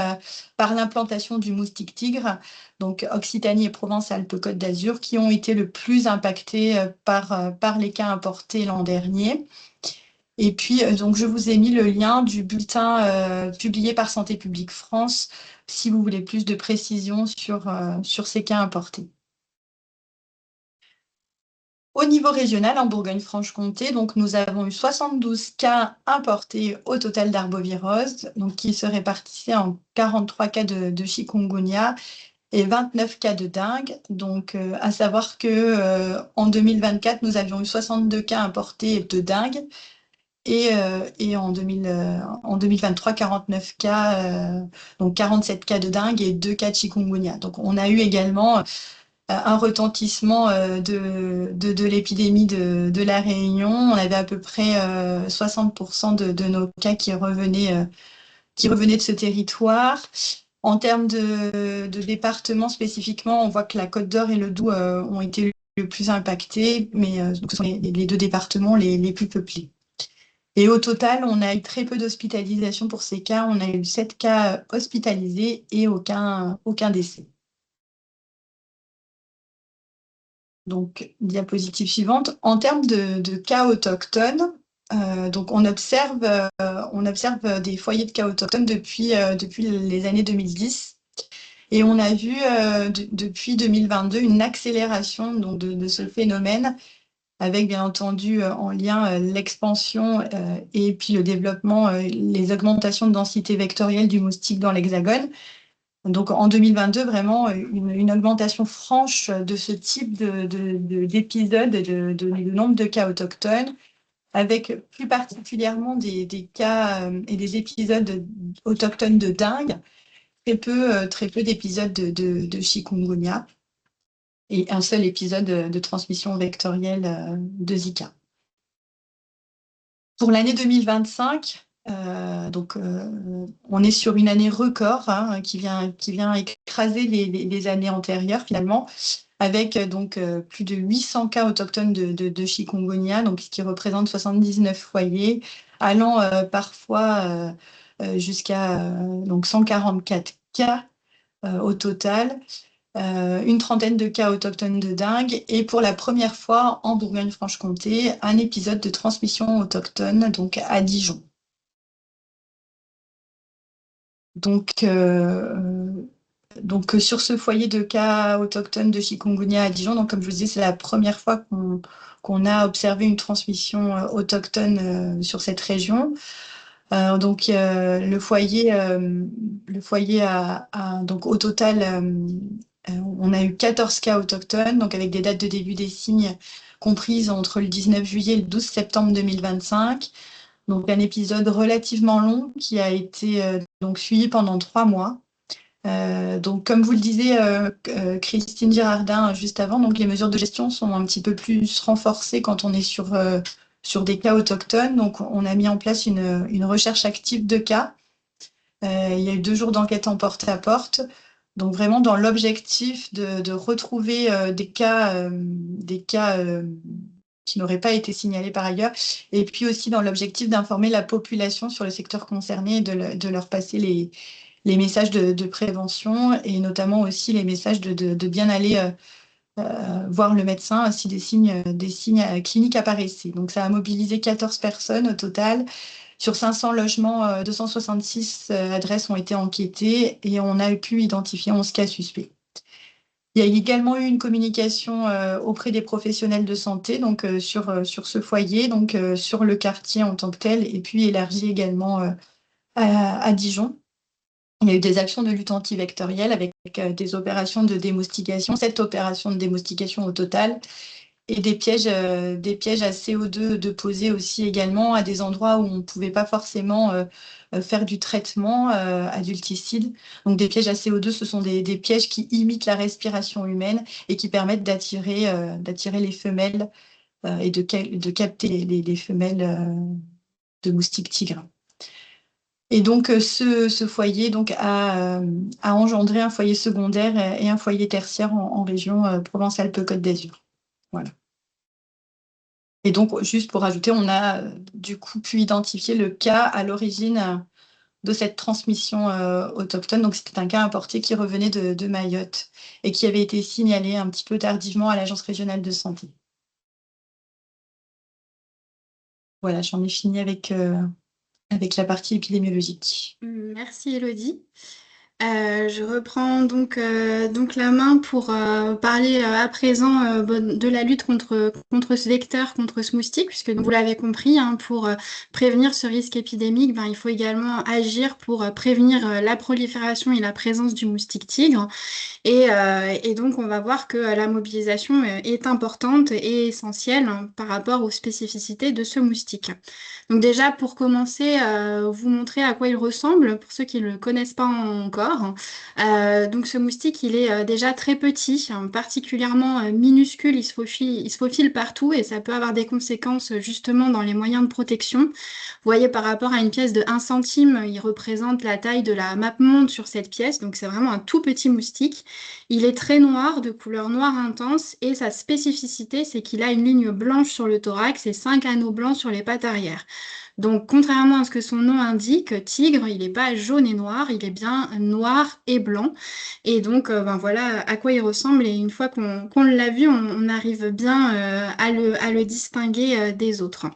par l'implantation du moustique tigre, donc Occitanie et Provence-Alpes-Côte d'Azur, qui ont été le plus impactées par les cas importés l'an dernier. Et puis, donc, je vous ai mis le lien du bulletin publié par Santé publique France, si vous voulez plus de précisions sur ces cas importés. Au niveau régional, en Bourgogne-Franche-Comté, donc nous avons eu 72 cas importés au total d'arbovirose, donc qui se répartissaient en 43 cas de chikungunya et 29 cas de dengue. Donc, à savoir que en 2024, nous avions eu 62 cas importés de dengue et en 2023, 49 cas, donc 47 cas de dengue et 2 cas de chikungunya. Donc, on a eu également un retentissement de l'épidémie de La Réunion. On avait à peu près 60% de nos cas qui revenaient de ce territoire. En termes de départements spécifiquement, on voit que la Côte d'Or et le Doubs ont été le plus impactés, mais donc ce sont les deux départements les plus peuplés. Et au total, on a eu très peu d'hospitalisations pour ces cas. On a eu 7 cas hospitalisés et aucun décès. Donc, diapositive suivante. En termes de cas autochtones, donc on observe des foyers de cas autochtones depuis les années 2010. Et on a vu depuis 2022 une accélération donc, de ce phénomène, avec bien entendu en lien l'expansion et puis le développement, les augmentations de densité vectorielle du moustique dans l'Hexagone. Donc en 2022, vraiment une augmentation franche de ce type d'épisodes et de nombre de cas autochtones, avec plus particulièrement des cas et des épisodes autochtones de dengue, très peu d'épisodes de chikungunya et un seul épisode de transmission vectorielle de Zika. Pour l'année 2025, on est sur une année record qui vient écraser les années antérieures finalement, avec plus de 800 cas autochtones de chikungunya, donc ce qui représente 79 foyers, allant parfois jusqu'à 144 cas au total. Une trentaine de cas autochtones de dengue et pour la première fois en Bourgogne-Franche-Comté, un épisode de transmission autochtone donc à Dijon. Donc sur ce foyer de cas autochtones de chikungunya à Dijon, donc comme je vous disais, c'est la première fois qu'on a observé une transmission autochtone sur cette région. Le foyer donc au total, on a eu 14 cas autochtones, donc avec des dates de début des signes comprises entre le 19 juillet et le 12 septembre 2025. Donc un épisode relativement long qui a été suivi pendant 3 mois. Donc comme vous le disiez, Christine Girardin juste avant, donc les mesures de gestion sont un petit peu plus renforcées quand on est sur des cas autochtones. Donc on a mis en place une recherche active de cas. Il y a eu 2 jours d'enquête en porte-à-porte. Donc vraiment dans l'objectif de retrouver des cas qui n'auraient pas été signalés par ailleurs, et puis aussi dans l'objectif d'informer la population sur le secteur concerné et de leur passer les messages de prévention et notamment aussi les messages de bien aller voir le médecin si des signes cliniques apparaissaient. Donc ça a mobilisé 14 personnes au total. Sur 500 logements, 266 adresses ont été enquêtées et on a pu identifier 11 cas suspects. Il y a également eu une communication auprès des professionnels de santé donc, sur ce foyer, donc sur le quartier en tant que tel, et puis élargi également à Dijon. Il y a eu des actions de lutte antivectorielle avec des opérations de démoustication, 7 opérations de démoustication au total, et des pièges à CO2 de poser aussi également à des endroits où on ne pouvait pas forcément faire du traitement adulticide. Donc des pièges à CO2, ce sont des pièges qui imitent la respiration humaine et qui permettent d'attirer les femelles et de capter les femelles de moustiques tigres. Et donc ce foyer a engendré un foyer secondaire et un foyer tertiaire en région Provence-Alpes-Côte d'Azur. Voilà. Et donc, juste pour ajouter, on a du coup pu identifier le cas à l'origine de cette transmission autochtone. Donc, c'était un cas importé qui revenait de Mayotte et qui avait été signalé un petit peu tardivement à l'Agence régionale de santé. Voilà, j'en ai fini avec la partie épidémiologique. Merci Elodie. Je reprends donc la main pour parler à présent de la lutte contre ce vecteur, contre ce moustique, puisque donc, vous l'avez compris, hein, pour prévenir ce risque épidémique, ben, il faut également agir pour prévenir la prolifération et la présence du moustique tigre. Et donc, on va voir que la mobilisation est importante et essentielle, hein, par rapport aux spécificités de ce moustique. Donc déjà, pour commencer, vous montrer à quoi il ressemble, pour ceux qui ne le connaissent pas encore. Donc ce moustique, il est déjà très petit, hein, particulièrement minuscule, il se faufile partout et ça peut avoir des conséquences justement dans les moyens de protection. Vous voyez, par rapport à une pièce de 1 centime, il représente la taille de la map-monde sur cette pièce, donc c'est vraiment un tout petit moustique. Il est très noir, de couleur noire intense, et sa spécificité, c'est qu'il a une ligne blanche sur le thorax et 5 anneaux blancs sur les pattes arrière. Donc, contrairement à ce que son nom indique, tigre, il n'est pas jaune et noir, il est bien noir et blanc. Et donc, ben voilà à quoi il ressemble. Et une fois qu'on l'a vu, on arrive bien à le distinguer des autres.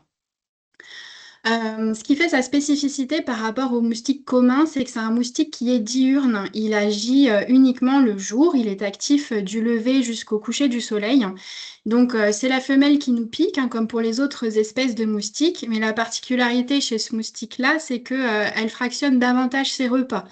Ce qui fait sa spécificité par rapport au moustique commun, c'est que c'est un moustique qui est diurne. Il agit uniquement le jour, il est actif du lever jusqu'au coucher du soleil. Donc c'est la femelle qui nous pique, hein, comme pour les autres espèces de moustiques, mais la particularité chez ce moustique-là, c'est que elle fractionne davantage ses repas.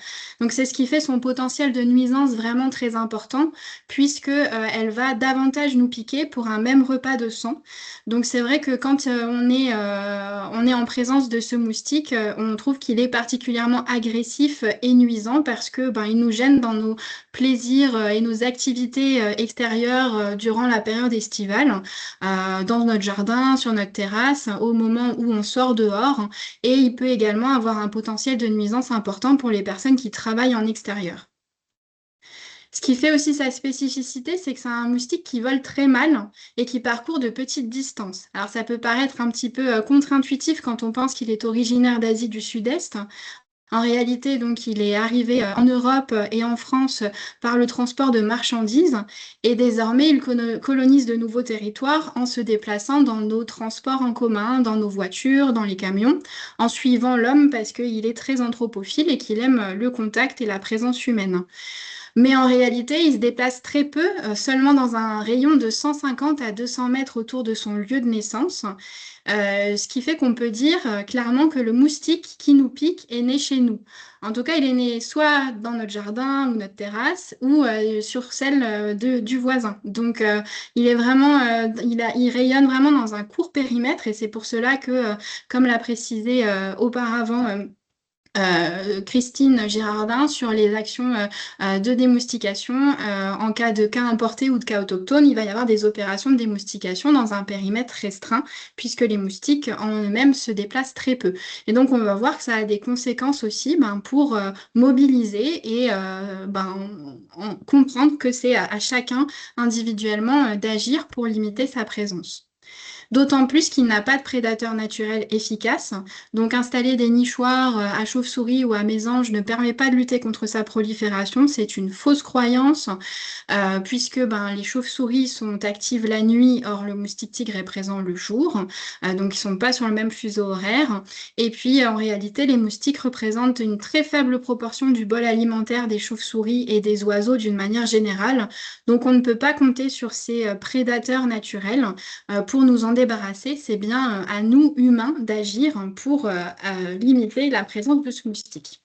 Donc c'est ce qui fait son potentiel de nuisance vraiment très important, puisque elle va davantage nous piquer pour un même repas de sang. Donc c'est vrai que quand on est en présence de ce moustique, on trouve qu'il est particulièrement agressif et nuisant parce que ben, il nous gêne dans nos plaisirs et nos activités extérieures durant la période estivale, dans notre jardin, sur notre terrasse, au moment où on sort dehors. Et il peut également avoir un potentiel de nuisance important pour les personnes qui travaillent en extérieur. Ce qui fait aussi sa spécificité, c'est que c'est un moustique qui vole très mal et qui parcourt de petites distances. Alors ça peut paraître un petit peu contre-intuitif quand on pense qu'il est originaire d'Asie du Sud-Est. En réalité, donc, il est arrivé en Europe et en France par le transport de marchandises et désormais, il colonise de nouveaux territoires en se déplaçant dans nos transports en commun, dans nos voitures, dans les camions, en suivant l'homme parce qu'il est très anthropophile et qu'il aime le contact et la présence humaine. Mais en réalité, il se déplace très peu, seulement dans un rayon de 150 à 200 mètres autour de son lieu de naissance, ce qui fait qu'on peut dire clairement que le moustique qui nous pique est né chez nous. En tout cas, il est né soit dans notre jardin ou notre terrasse, ou sur celle du voisin. Donc, il est vraiment, il rayonne vraiment dans un court périmètre, et c'est pour cela que, comme l'a précisé auparavant, Christine Girardin sur les actions de démoustication. En cas de cas importé ou de cas autochtone, il va y avoir des opérations de démoustication dans un périmètre restreint, puisque les moustiques en eux-mêmes se déplacent très peu. Et donc, on va voir que ça a des conséquences aussi pour mobiliser et comprendre que c'est à chacun individuellement d'agir pour limiter sa présence. D'autant plus qu'il n'a pas de prédateur naturel efficace. Donc installer des nichoirs à chauves-souris ou à mésanges ne permet pas de lutter contre sa prolifération. C'est une fausse croyance, puisque les chauves-souris sont actives la nuit, or le moustique tigre est présent le jour. Donc ils ne sont pas sur le même fuseau horaire. Et puis en réalité, les moustiques représentent une très faible proportion du bol alimentaire des chauves-souris et des oiseaux d'une manière générale. Donc on ne peut pas compter sur ces prédateurs naturels pour nous en débarrasser. C'est bien à nous, humains, d'agir pour limiter la présence de ce moustique.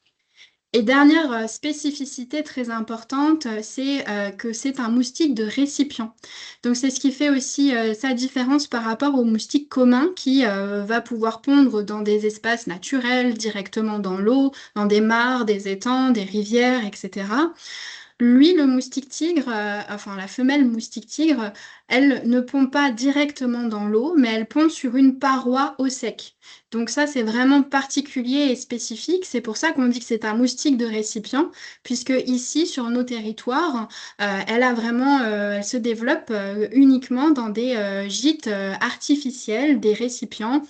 Et dernière spécificité très importante, c'est que c'est un moustique de récipient. Donc c'est ce qui fait aussi sa différence par rapport au moustique commun qui va pouvoir pondre dans des espaces naturels, directement dans l'eau, dans des mares, des étangs, des rivières, etc. Lui, le moustique tigre, enfin la femelle moustique tigre, elle ne pond pas directement dans l'eau, mais elle pond sur une paroi au sec. Donc ça, c'est vraiment particulier et spécifique. C'est pour ça qu'on dit que c'est un moustique de récipient, puisque ici, sur nos territoires, elle se développe uniquement dans des gîtes artificiels, des récipients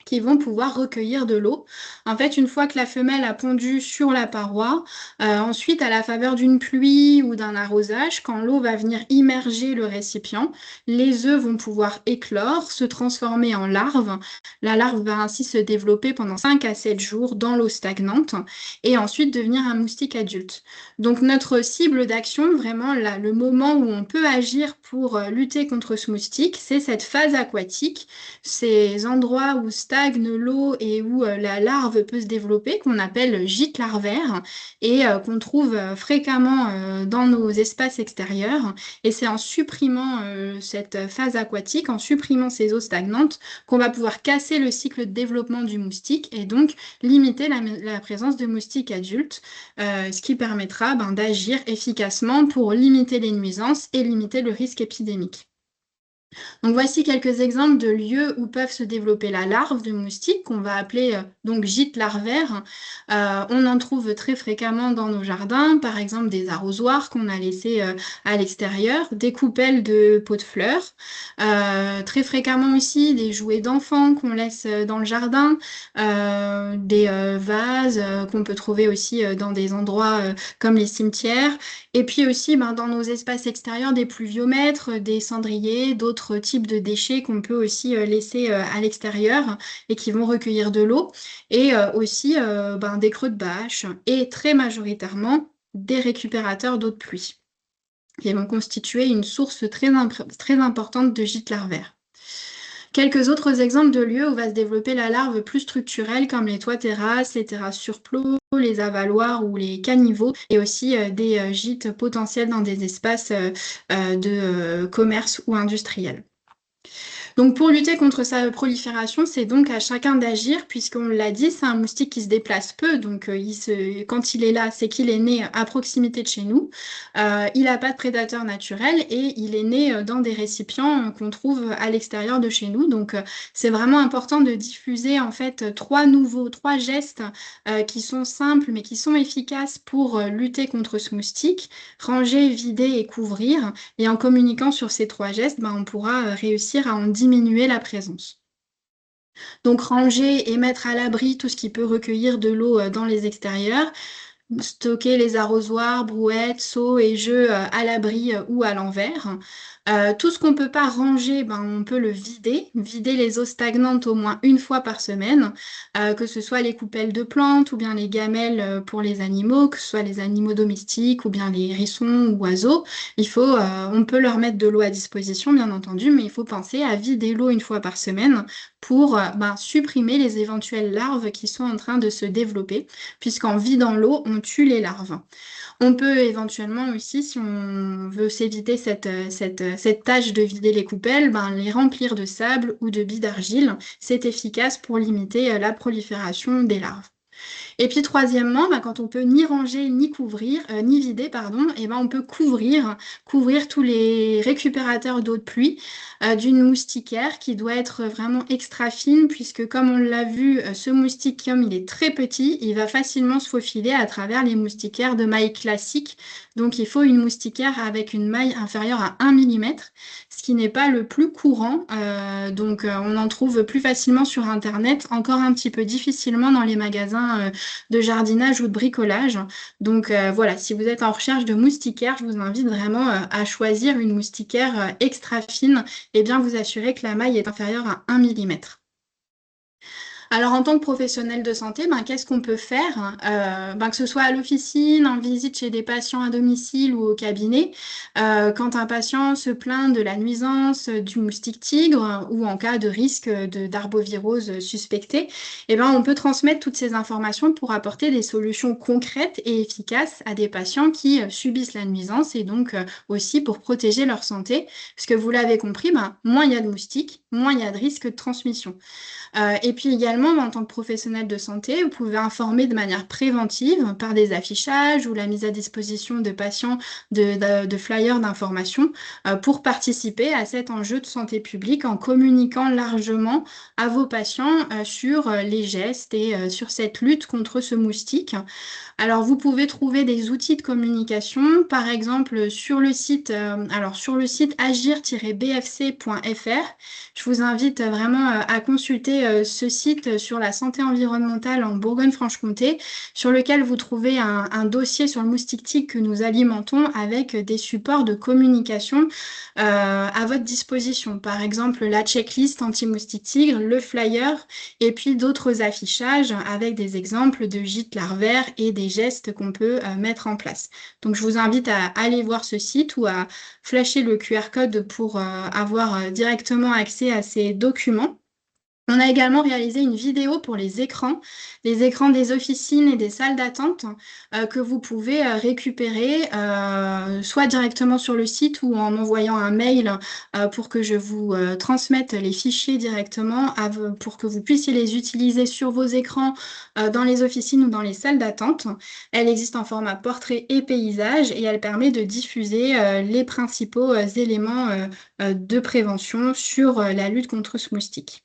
qui vont pouvoir recueillir de l'eau. En fait, une fois que la femelle a pondu sur la paroi, ensuite, à la faveur d'une pluie ou d'un arrosage, quand l'eau va venir immerger le récipient, les œufs vont pouvoir éclore, se transformer en larves. La larve va ainsi se développer pendant 5 à 7 jours dans l'eau stagnante et ensuite devenir un moustique adulte. Donc notre cible d'action, vraiment le moment où on peut agir pour lutter contre ce moustique, c'est cette phase aquatique, ces endroits où stagne l'eau et où la larve peut se développer, qu'on appelle gîte larvaire et qu'on trouve fréquemment dans nos espaces extérieurs. Et c'est en supprimant cette phase aquatique, en supprimant ces eaux stagnantes, qu'on va pouvoir casser le cycle de développement du moustique et donc limiter la présence de moustiques adultes, ce qui permettra d'agir efficacement pour limiter les nuisances et limiter le risque épidémique. Donc voici quelques exemples de lieux où peuvent se développer la larve de moustique qu'on va appeler donc gîte larvaire. On en trouve très fréquemment dans nos jardins, par exemple des arrosoirs qu'on a laissés à l'extérieur, des coupelles de pots de fleurs, très fréquemment aussi des jouets d'enfants qu'on laisse dans le jardin, des vases qu'on peut trouver aussi dans des endroits comme les cimetières, et puis aussi dans nos espaces extérieurs des pluviomètres, des cendriers, d'autres types de déchets qu'on peut aussi laisser à l'extérieur et qui vont recueillir de l'eau, et aussi des creux de bâche et très majoritairement des récupérateurs d'eau de pluie qui vont constituer une source très importante de gîtes larvaires. Quelques autres exemples de lieux où va se développer la larve plus structurelle, comme les toits-terrasses, les terrasses sur plot, les avaloirs ou les caniveaux, et aussi des gîtes potentiels dans des espaces de commerce ou industriels. Donc pour lutter contre sa prolifération, c'est donc à chacun d'agir, puisqu'on l'a dit, c'est un moustique qui se déplace peu, donc quand il est là, c'est qu'il est né à proximité de chez nous. Il n'a pas de prédateur naturel et il est né dans des récipients qu'on trouve à l'extérieur de chez nous. Donc c'est vraiment important de diffuser en fait trois gestes qui sont simples mais qui sont efficaces pour lutter contre ce moustique: ranger, vider et couvrir. Et en communiquant sur ces 3 gestes, on pourra réussir à en diminuer la présence. Donc ranger et mettre à l'abri tout ce qui peut recueillir de l'eau dans les extérieurs, stocker les arrosoirs, brouettes, seaux et jeux à l'abri ou à l'envers. Tout ce qu'on ne peut pas ranger, on peut le vider les eaux stagnantes au moins une fois par semaine, que ce soit les coupelles de plantes ou bien les gamelles pour les animaux, que ce soit les animaux domestiques ou bien les hérissons ou oiseaux. On peut leur mettre de l'eau à disposition, bien entendu, mais il faut penser à vider l'eau une fois par semaine pour supprimer les éventuelles larves qui sont en train de se développer, puisqu'en vidant l'eau, on tue les larves. On peut éventuellement aussi, si on veut s'éviter cette tâche de vider les coupelles, les remplir de sable ou de billes d'argile. C'est efficace pour limiter la prolifération des larves. Et puis troisièmement, quand on peut ni ranger, ni vider, on peut couvrir tous les récupérateurs d'eau de pluie d'une moustiquaire qui doit être vraiment extra fine, puisque comme on l'a vu, ce moustique, comme il est très petit, il va facilement se faufiler à travers les moustiquaires de maille classique. Donc il faut une moustiquaire avec une maille inférieure à 1 mm, ce qui n'est pas le plus courant. On en trouve plus facilement sur Internet, encore un petit peu difficilement dans les magasins de jardinage ou de bricolage. Donc voilà, si vous êtes en recherche de moustiquaire, je vous invite vraiment à choisir une moustiquaire extra fine et bien vous assurer que la maille est inférieure à 1 mm. Alors, en tant que professionnel de santé, qu'est-ce qu'on peut faire que ce soit à l'officine, en visite chez des patients à domicile ou au cabinet, quand un patient se plaint de la nuisance du moustique tigre ou en cas de risque d'arbovirose suspectée, on peut transmettre toutes ces informations pour apporter des solutions concrètes et efficaces à des patients qui subissent la nuisance et donc aussi pour protéger leur santé. Parce que vous l'avez compris, moins il y a de moustiques, moins il y a de risque de transmission. Et puis également, également, en tant que professionnel de santé, vous pouvez informer de manière préventive par des affichages ou la mise à disposition de patients de flyers d'information pour participer à cet enjeu de santé publique en communiquant largement à vos patients sur les gestes et sur cette lutte contre ce moustique. Alors, vous pouvez trouver des outils de communication, par exemple sur le site, sur le site agir-bfc.fr. Je vous invite vraiment à consulter ce site sur la santé environnementale en Bourgogne-Franche-Comté, sur lequel vous trouvez un dossier sur le moustique tigre que nous alimentons avec des supports de communication à votre disposition. Par exemple, la checklist anti-moustique tigre, le flyer, et puis d'autres affichages avec des exemples de gîtes larvaires et des gestes qu'on peut mettre en place. Donc, je vous invite à aller voir ce site ou à flasher le QR code pour avoir directement accès à ces documents. On a également réalisé une vidéo pour les écrans des officines et des salles d'attente que vous pouvez récupérer soit directement sur le site ou en m'envoyant un mail pour que je vous transmette les fichiers directement pour que vous puissiez les utiliser sur vos écrans dans les officines ou dans les salles d'attente. Elle existe en format portrait et paysage et elle permet de diffuser les principaux éléments de prévention sur la lutte contre ce moustique.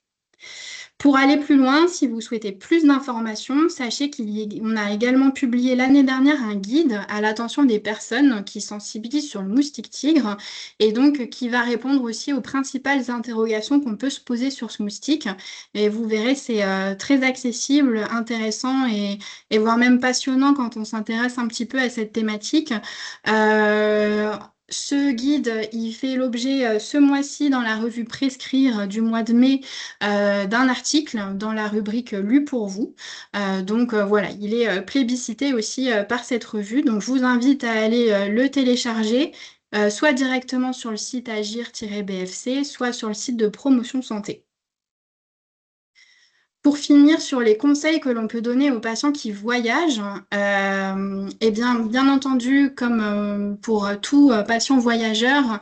Pour aller plus loin, si vous souhaitez plus d'informations, sachez qu'on a également publié l'année dernière un guide à l'attention des personnes qui sensibilisent sur le moustique tigre et donc qui va répondre aussi aux principales interrogations qu'on peut se poser sur ce moustique. Et vous verrez, c'est très accessible, intéressant et voire même passionnant quand on s'intéresse un petit peu à cette thématique. Ce guide, il fait l'objet ce mois-ci dans la revue Prescrire du mois de mai d'un article dans la rubrique Lu pour vous. Voilà, il est plébiscité aussi par cette revue. Donc je vous invite à aller le télécharger, soit directement sur le site agir-bfc, soit sur le site de Promotion Santé. Pour finir sur les conseils que l'on peut donner aux patients qui voyagent, bien entendu, comme pour tout patient voyageur,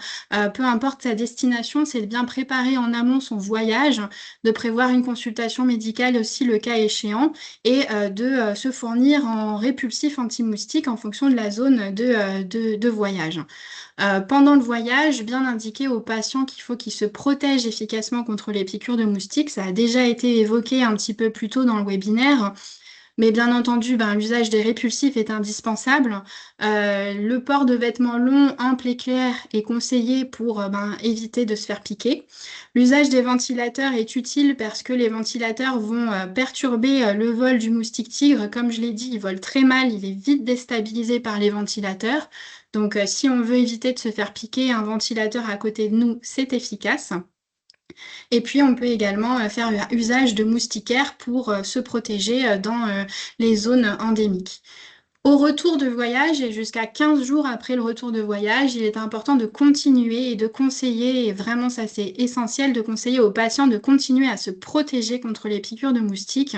peu importe sa destination, c'est de bien préparer en amont son voyage, de prévoir une consultation médicale aussi le cas échéant et de se fournir en répulsif anti-moustique en fonction de la zone de voyage. Pendant le voyage, bien indiquer aux patients qu'il faut qu'ils se protègent efficacement contre les piqûres de moustiques. Ça a déjà été évoqué un petit peu plus tôt dans le webinaire. Mais bien entendu, l'usage des répulsifs est indispensable. Le port de vêtements longs, amples et clairs est conseillé pour éviter de se faire piquer. L'usage des ventilateurs est utile parce que les ventilateurs vont perturber le vol du moustique tigre. Comme je l'ai dit, il vole très mal, il est vite déstabilisé par les ventilateurs. Donc, si on veut éviter de se faire piquer, un ventilateur à côté de nous, c'est efficace. Et puis, on peut également faire usage de moustiquaires pour se protéger dans les zones endémiques. Au retour de voyage et jusqu'à 15 jours après le retour de voyage, il est important de continuer et de conseiller, et vraiment ça c'est essentiel, de conseiller aux patients de continuer à se protéger contre les piqûres de moustiques,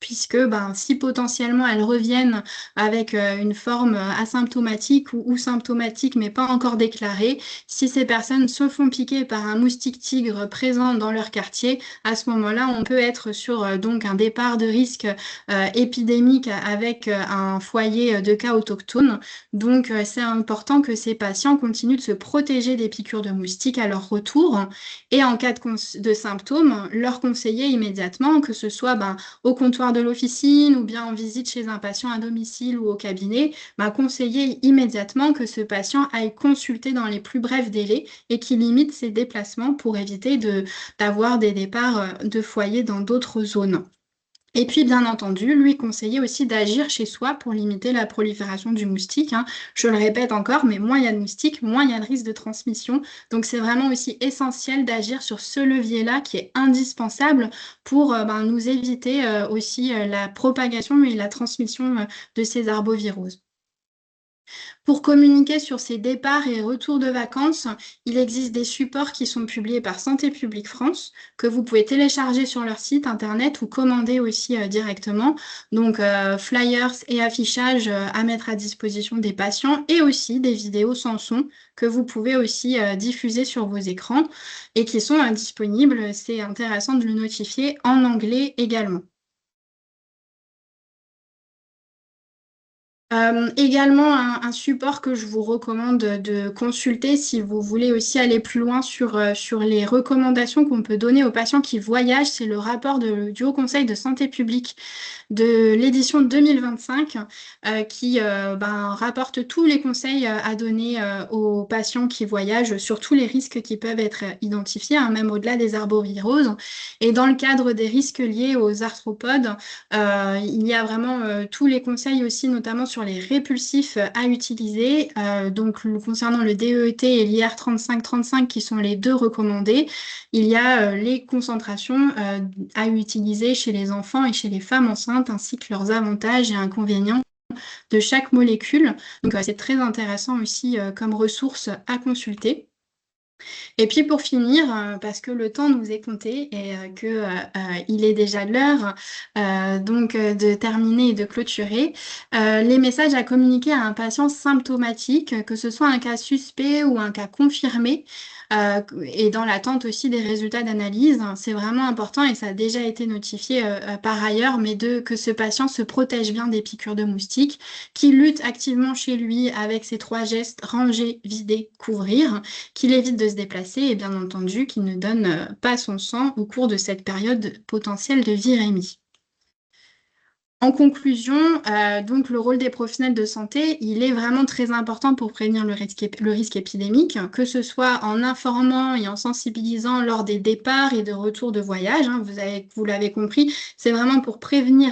puisque si potentiellement elles reviennent avec une forme asymptomatique ou symptomatique mais pas encore déclarée, si ces personnes se font piquer par un moustique tigre présent dans leur quartier, à ce moment-là on peut être sur donc un départ de risque épidémique avec un foyer de cas autochtones. Donc, c'est important que ces patients continuent de se protéger des piqûres de moustiques à leur retour et en cas de symptômes, leur conseiller immédiatement, que ce soit au comptoir de l'officine ou bien en visite chez un patient à domicile ou au cabinet, conseiller immédiatement que ce patient aille consulter dans les plus brefs délais et qu'il limite ses déplacements pour éviter d'avoir des départs de foyer dans d'autres zones. Et puis, bien entendu, lui conseiller aussi d'agir chez soi pour limiter la prolifération du moustique. Je le répète encore, mais moins il y a de moustiques, moins il y a de risque de transmission. Donc, c'est vraiment aussi essentiel d'agir sur ce levier-là qui est indispensable pour nous éviter aussi la propagation et la transmission de ces arboviroses. Pour communiquer sur ces départs et retours de vacances, il existe des supports qui sont publiés par Santé publique France, que vous pouvez télécharger sur leur site internet ou commander aussi directement. Donc, flyers et affichages à mettre à disposition des patients et aussi des vidéos sans son que vous pouvez aussi diffuser sur vos écrans et qui sont disponibles. C'est intéressant de le notifier en anglais également. Également, un support que je vous recommande de consulter si vous voulez aussi aller plus loin sur les recommandations qu'on peut donner aux patients qui voyagent, c'est le rapport du Haut Conseil de santé publique de l'édition 2025 qui rapporte tous les conseils à donner aux patients qui voyagent sur tous les risques qui peuvent être identifiés, hein, même au-delà des arboviroses. Et dans le cadre des risques liés aux arthropodes, il y a vraiment tous les conseils aussi, notamment sur les répulsifs à utiliser. Donc, concernant le DEET et l'IR 3535, qui sont les deux recommandés, il y a les concentrations à utiliser chez les enfants et chez les femmes enceintes, ainsi que leurs avantages et inconvénients de chaque molécule. Donc, c'est très intéressant aussi comme ressource à consulter. Et puis pour finir, parce que le temps nous est compté et que il est déjà l'heure de terminer et de clôturer, les messages à communiquer à un patient symptomatique, que ce soit un cas suspect ou un cas confirmé, et dans l'attente aussi des résultats d'analyse, c'est vraiment important et ça a déjà été notifié par ailleurs, mais que ce patient se protège bien des piqûres de moustiques, qu'il lutte activement chez lui avec ces 3 gestes: ranger, vider, couvrir, qu'il évite de se déplacer et bien entendu qu'il ne donne pas son sang au cours de cette période potentielle de virémie. En conclusion, donc le rôle des professionnels de santé, il est vraiment très important pour prévenir le risque épidémique, que ce soit en informant et en sensibilisant lors des départs et de retours de voyage, hein, vous l'avez compris, c'est vraiment pour prévenir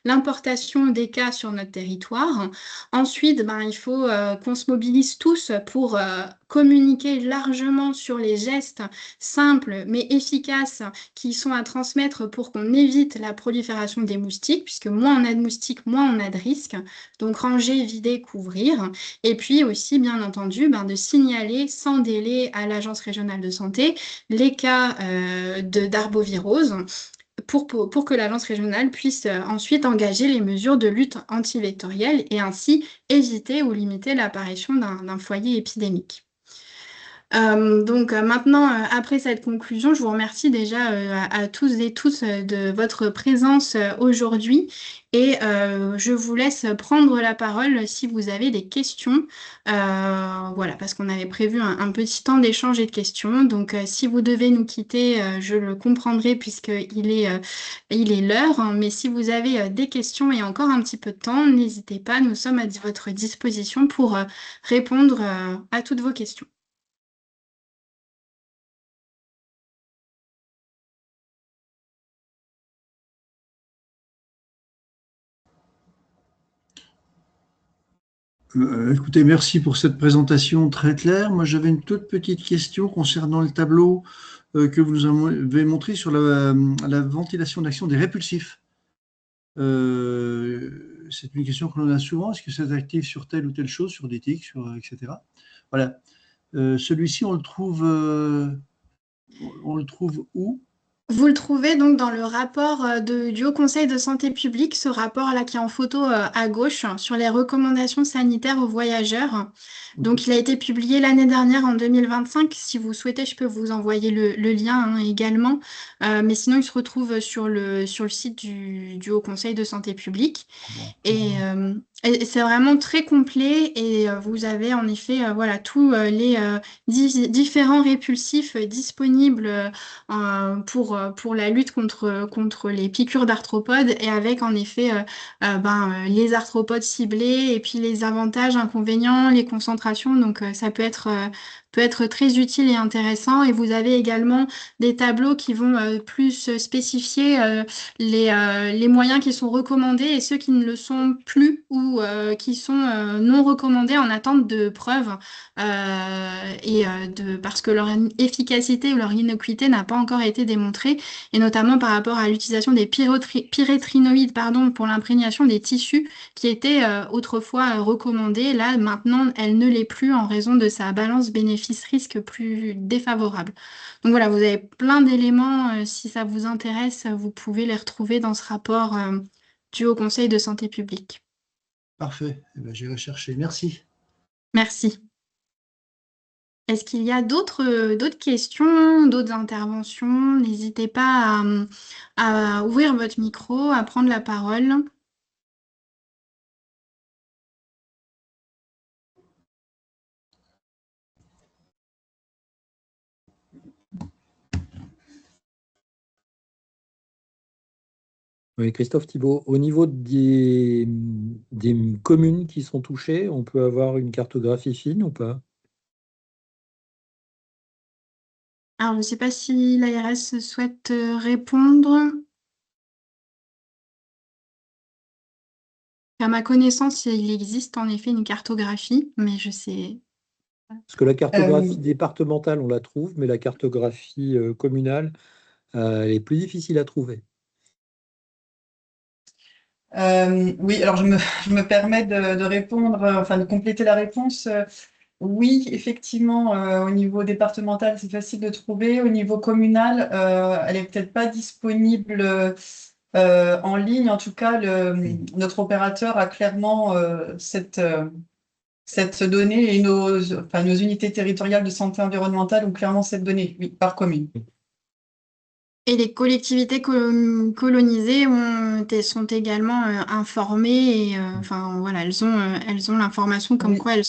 l'importation des cas sur notre territoire. Ensuite, il faut qu'on se mobilise tous pour communiquer largement sur les gestes simples mais efficaces qui sont à transmettre pour qu'on évite la prolifération des moustiques, puisque moins on a de moustiques, moins on a de risques. Donc ranger, vider, couvrir. Et puis aussi, bien entendu, de signaler sans délai à l'Agence régionale de santé les cas d'arbovirose pour que l'agence régionale puisse ensuite engager les mesures de lutte antivectorielle et ainsi éviter ou limiter l'apparition d'un foyer épidémique. Maintenant, après cette conclusion, je vous remercie déjà à tous et toutes de votre présence aujourd'hui et je vous laisse prendre la parole si vous avez des questions. Voilà, parce qu'on avait prévu un petit temps d'échange et de questions. Donc, si vous devez nous quitter, je le comprendrai puisqu'il est l'heure. Hein, mais si vous avez des questions et encore un petit peu de temps, n'hésitez pas, nous sommes à votre disposition pour répondre à toutes vos questions. Écoutez, merci pour cette présentation très claire. Moi, j'avais une toute petite question concernant le tableau que vous nous avez montré sur la ventilation d'action des répulsifs. C'est une question que l'on a souvent. Est-ce que c'est actif sur telle ou telle chose, sur des tiques, etc. Voilà. Celui-ci, on le trouve où? Vous le trouvez donc dans le rapport du Haut Conseil de santé publique, ce rapport-là qui est en photo à gauche sur les recommandations sanitaires aux voyageurs. Donc, il a été publié l'année dernière en 2025. Si vous souhaitez, je peux vous envoyer le lien également. Mais sinon, il se retrouve sur le site du Haut Conseil de santé publique. Et c'est vraiment très complet et vous avez en effet tous les différents répulsifs disponibles pour la lutte contre les piqûres d'arthropodes et avec en effet les arthropodes ciblés et puis les avantages, inconvénients, les concentrations. Donc ça peut être peut être très utile et intéressant. Et vous avez également des tableaux qui vont plus spécifier les moyens qui sont recommandés et ceux qui ne le sont plus ou qui sont non recommandés en attente de preuves parce que leur efficacité ou leur innocuité n'a pas encore été démontrée, et notamment par rapport à l'utilisation des pyrétrinoïdes pour l'imprégnation des tissus qui était autrefois recommandée. Là, maintenant, elle ne l'est plus en raison de sa balance bénéfice-risque plus défavorable. Donc voilà, vous avez plein d'éléments. Si ça vous intéresse, vous pouvez les retrouver dans ce rapport du Haut Conseil de santé publique. Parfait. Eh ben, j'irai chercher. Merci. Merci. Est-ce qu'il y a d'autres questions, d'autres interventions? N'hésitez pas à ouvrir votre micro, à prendre la parole. Oui, Christophe Thibault, au niveau des communes qui sont touchées, on peut avoir une cartographie fine ou pas? Alors, je ne sais pas si l'ARS souhaite répondre. À ma connaissance, il existe en effet une cartographie, mais je sais. Parce que la cartographie départementale, on la trouve, mais la cartographie communale, elle est plus difficile à trouver. Oui, alors je me permets de répondre, enfin de compléter la réponse. Oui, effectivement, au niveau départemental, c'est facile de trouver. Au niveau communal, elle est peut-être pas disponible en ligne. En tout cas, notre opérateur a clairement cette donnée, et nos unités territoriales de santé environnementale ont clairement cette donnée, oui, par commune. Et les collectivités colonisées sont également informées et voilà, elles ont l'information comme Oui. quoi elles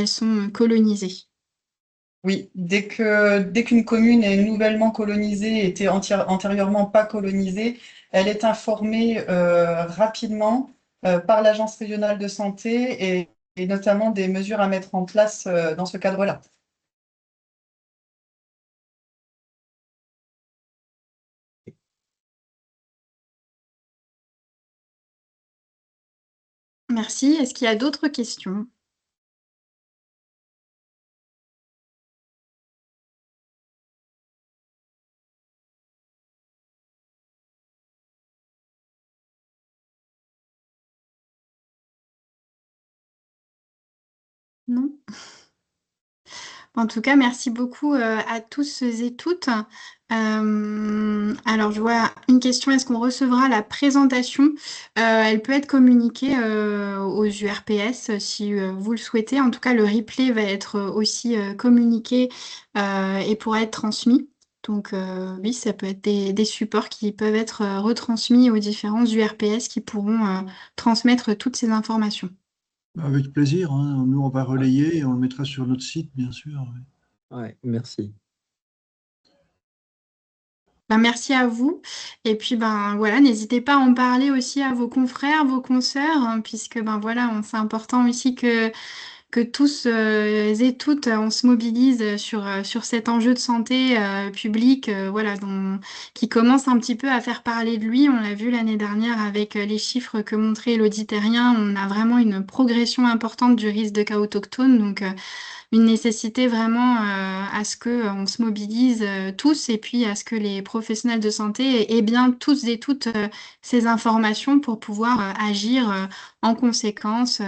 sont colonisées. Oui, dès qu'une commune est nouvellement colonisée, était antérieurement pas colonisée, elle est informée rapidement par l'Agence régionale de santé et notamment des mesures à mettre en place dans ce cadre-là. Merci. Est-ce qu'il y a d'autres questions? Non? En tout cas, merci beaucoup à tous et toutes. Alors, je vois une question, est-ce qu'on recevra la présentation? Elle peut être communiquée aux URPS si vous le souhaitez. En tout cas, le replay va être aussi communiqué et pourra être transmis. Donc oui, ça peut être des supports qui peuvent être retransmis aux différents URPS qui pourront transmettre toutes ces informations. Avec plaisir, hein. Nous, on va relayer et on le mettra sur notre site, bien sûr. Ouais, merci. Merci à vous. Et puis voilà, n'hésitez pas à en parler aussi à vos confrères, vos consoeurs, hein, puisque voilà, c'est important aussi que tous et toutes, on se mobilise sur cet enjeu de santé publique, voilà, qui commence un petit peu à faire parler de lui. On l'a vu l'année dernière avec les chiffres que montrait Elodie Terrien. On a vraiment une progression importante du risque de cas autochtone. Donc, une nécessité vraiment à ce qu'on se mobilise tous et puis à ce que les professionnels de santé aient bien tous et toutes ces informations pour pouvoir agir en conséquence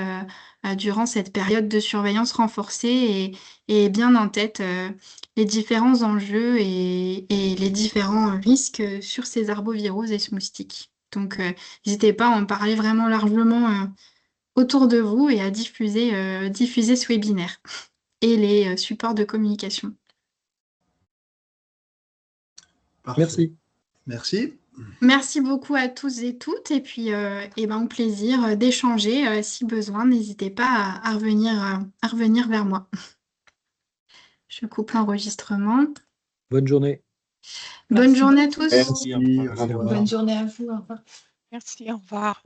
durant cette période de surveillance renforcée et bien en tête les différents enjeux et les différents risques sur ces arboviroses et ce moustique. Donc, n'hésitez pas à en parler vraiment largement autour de vous et à diffuser ce webinaire et les supports de communication. Parfait. Merci. Merci. Merci beaucoup à tous et toutes et puis au plaisir d'échanger si besoin. N'hésitez pas à revenir vers moi. Je coupe l'enregistrement. Bonne journée. Bonne journée à tous. Merci. Au revoir. Bonne journée à vous. Au revoir. Merci, au revoir.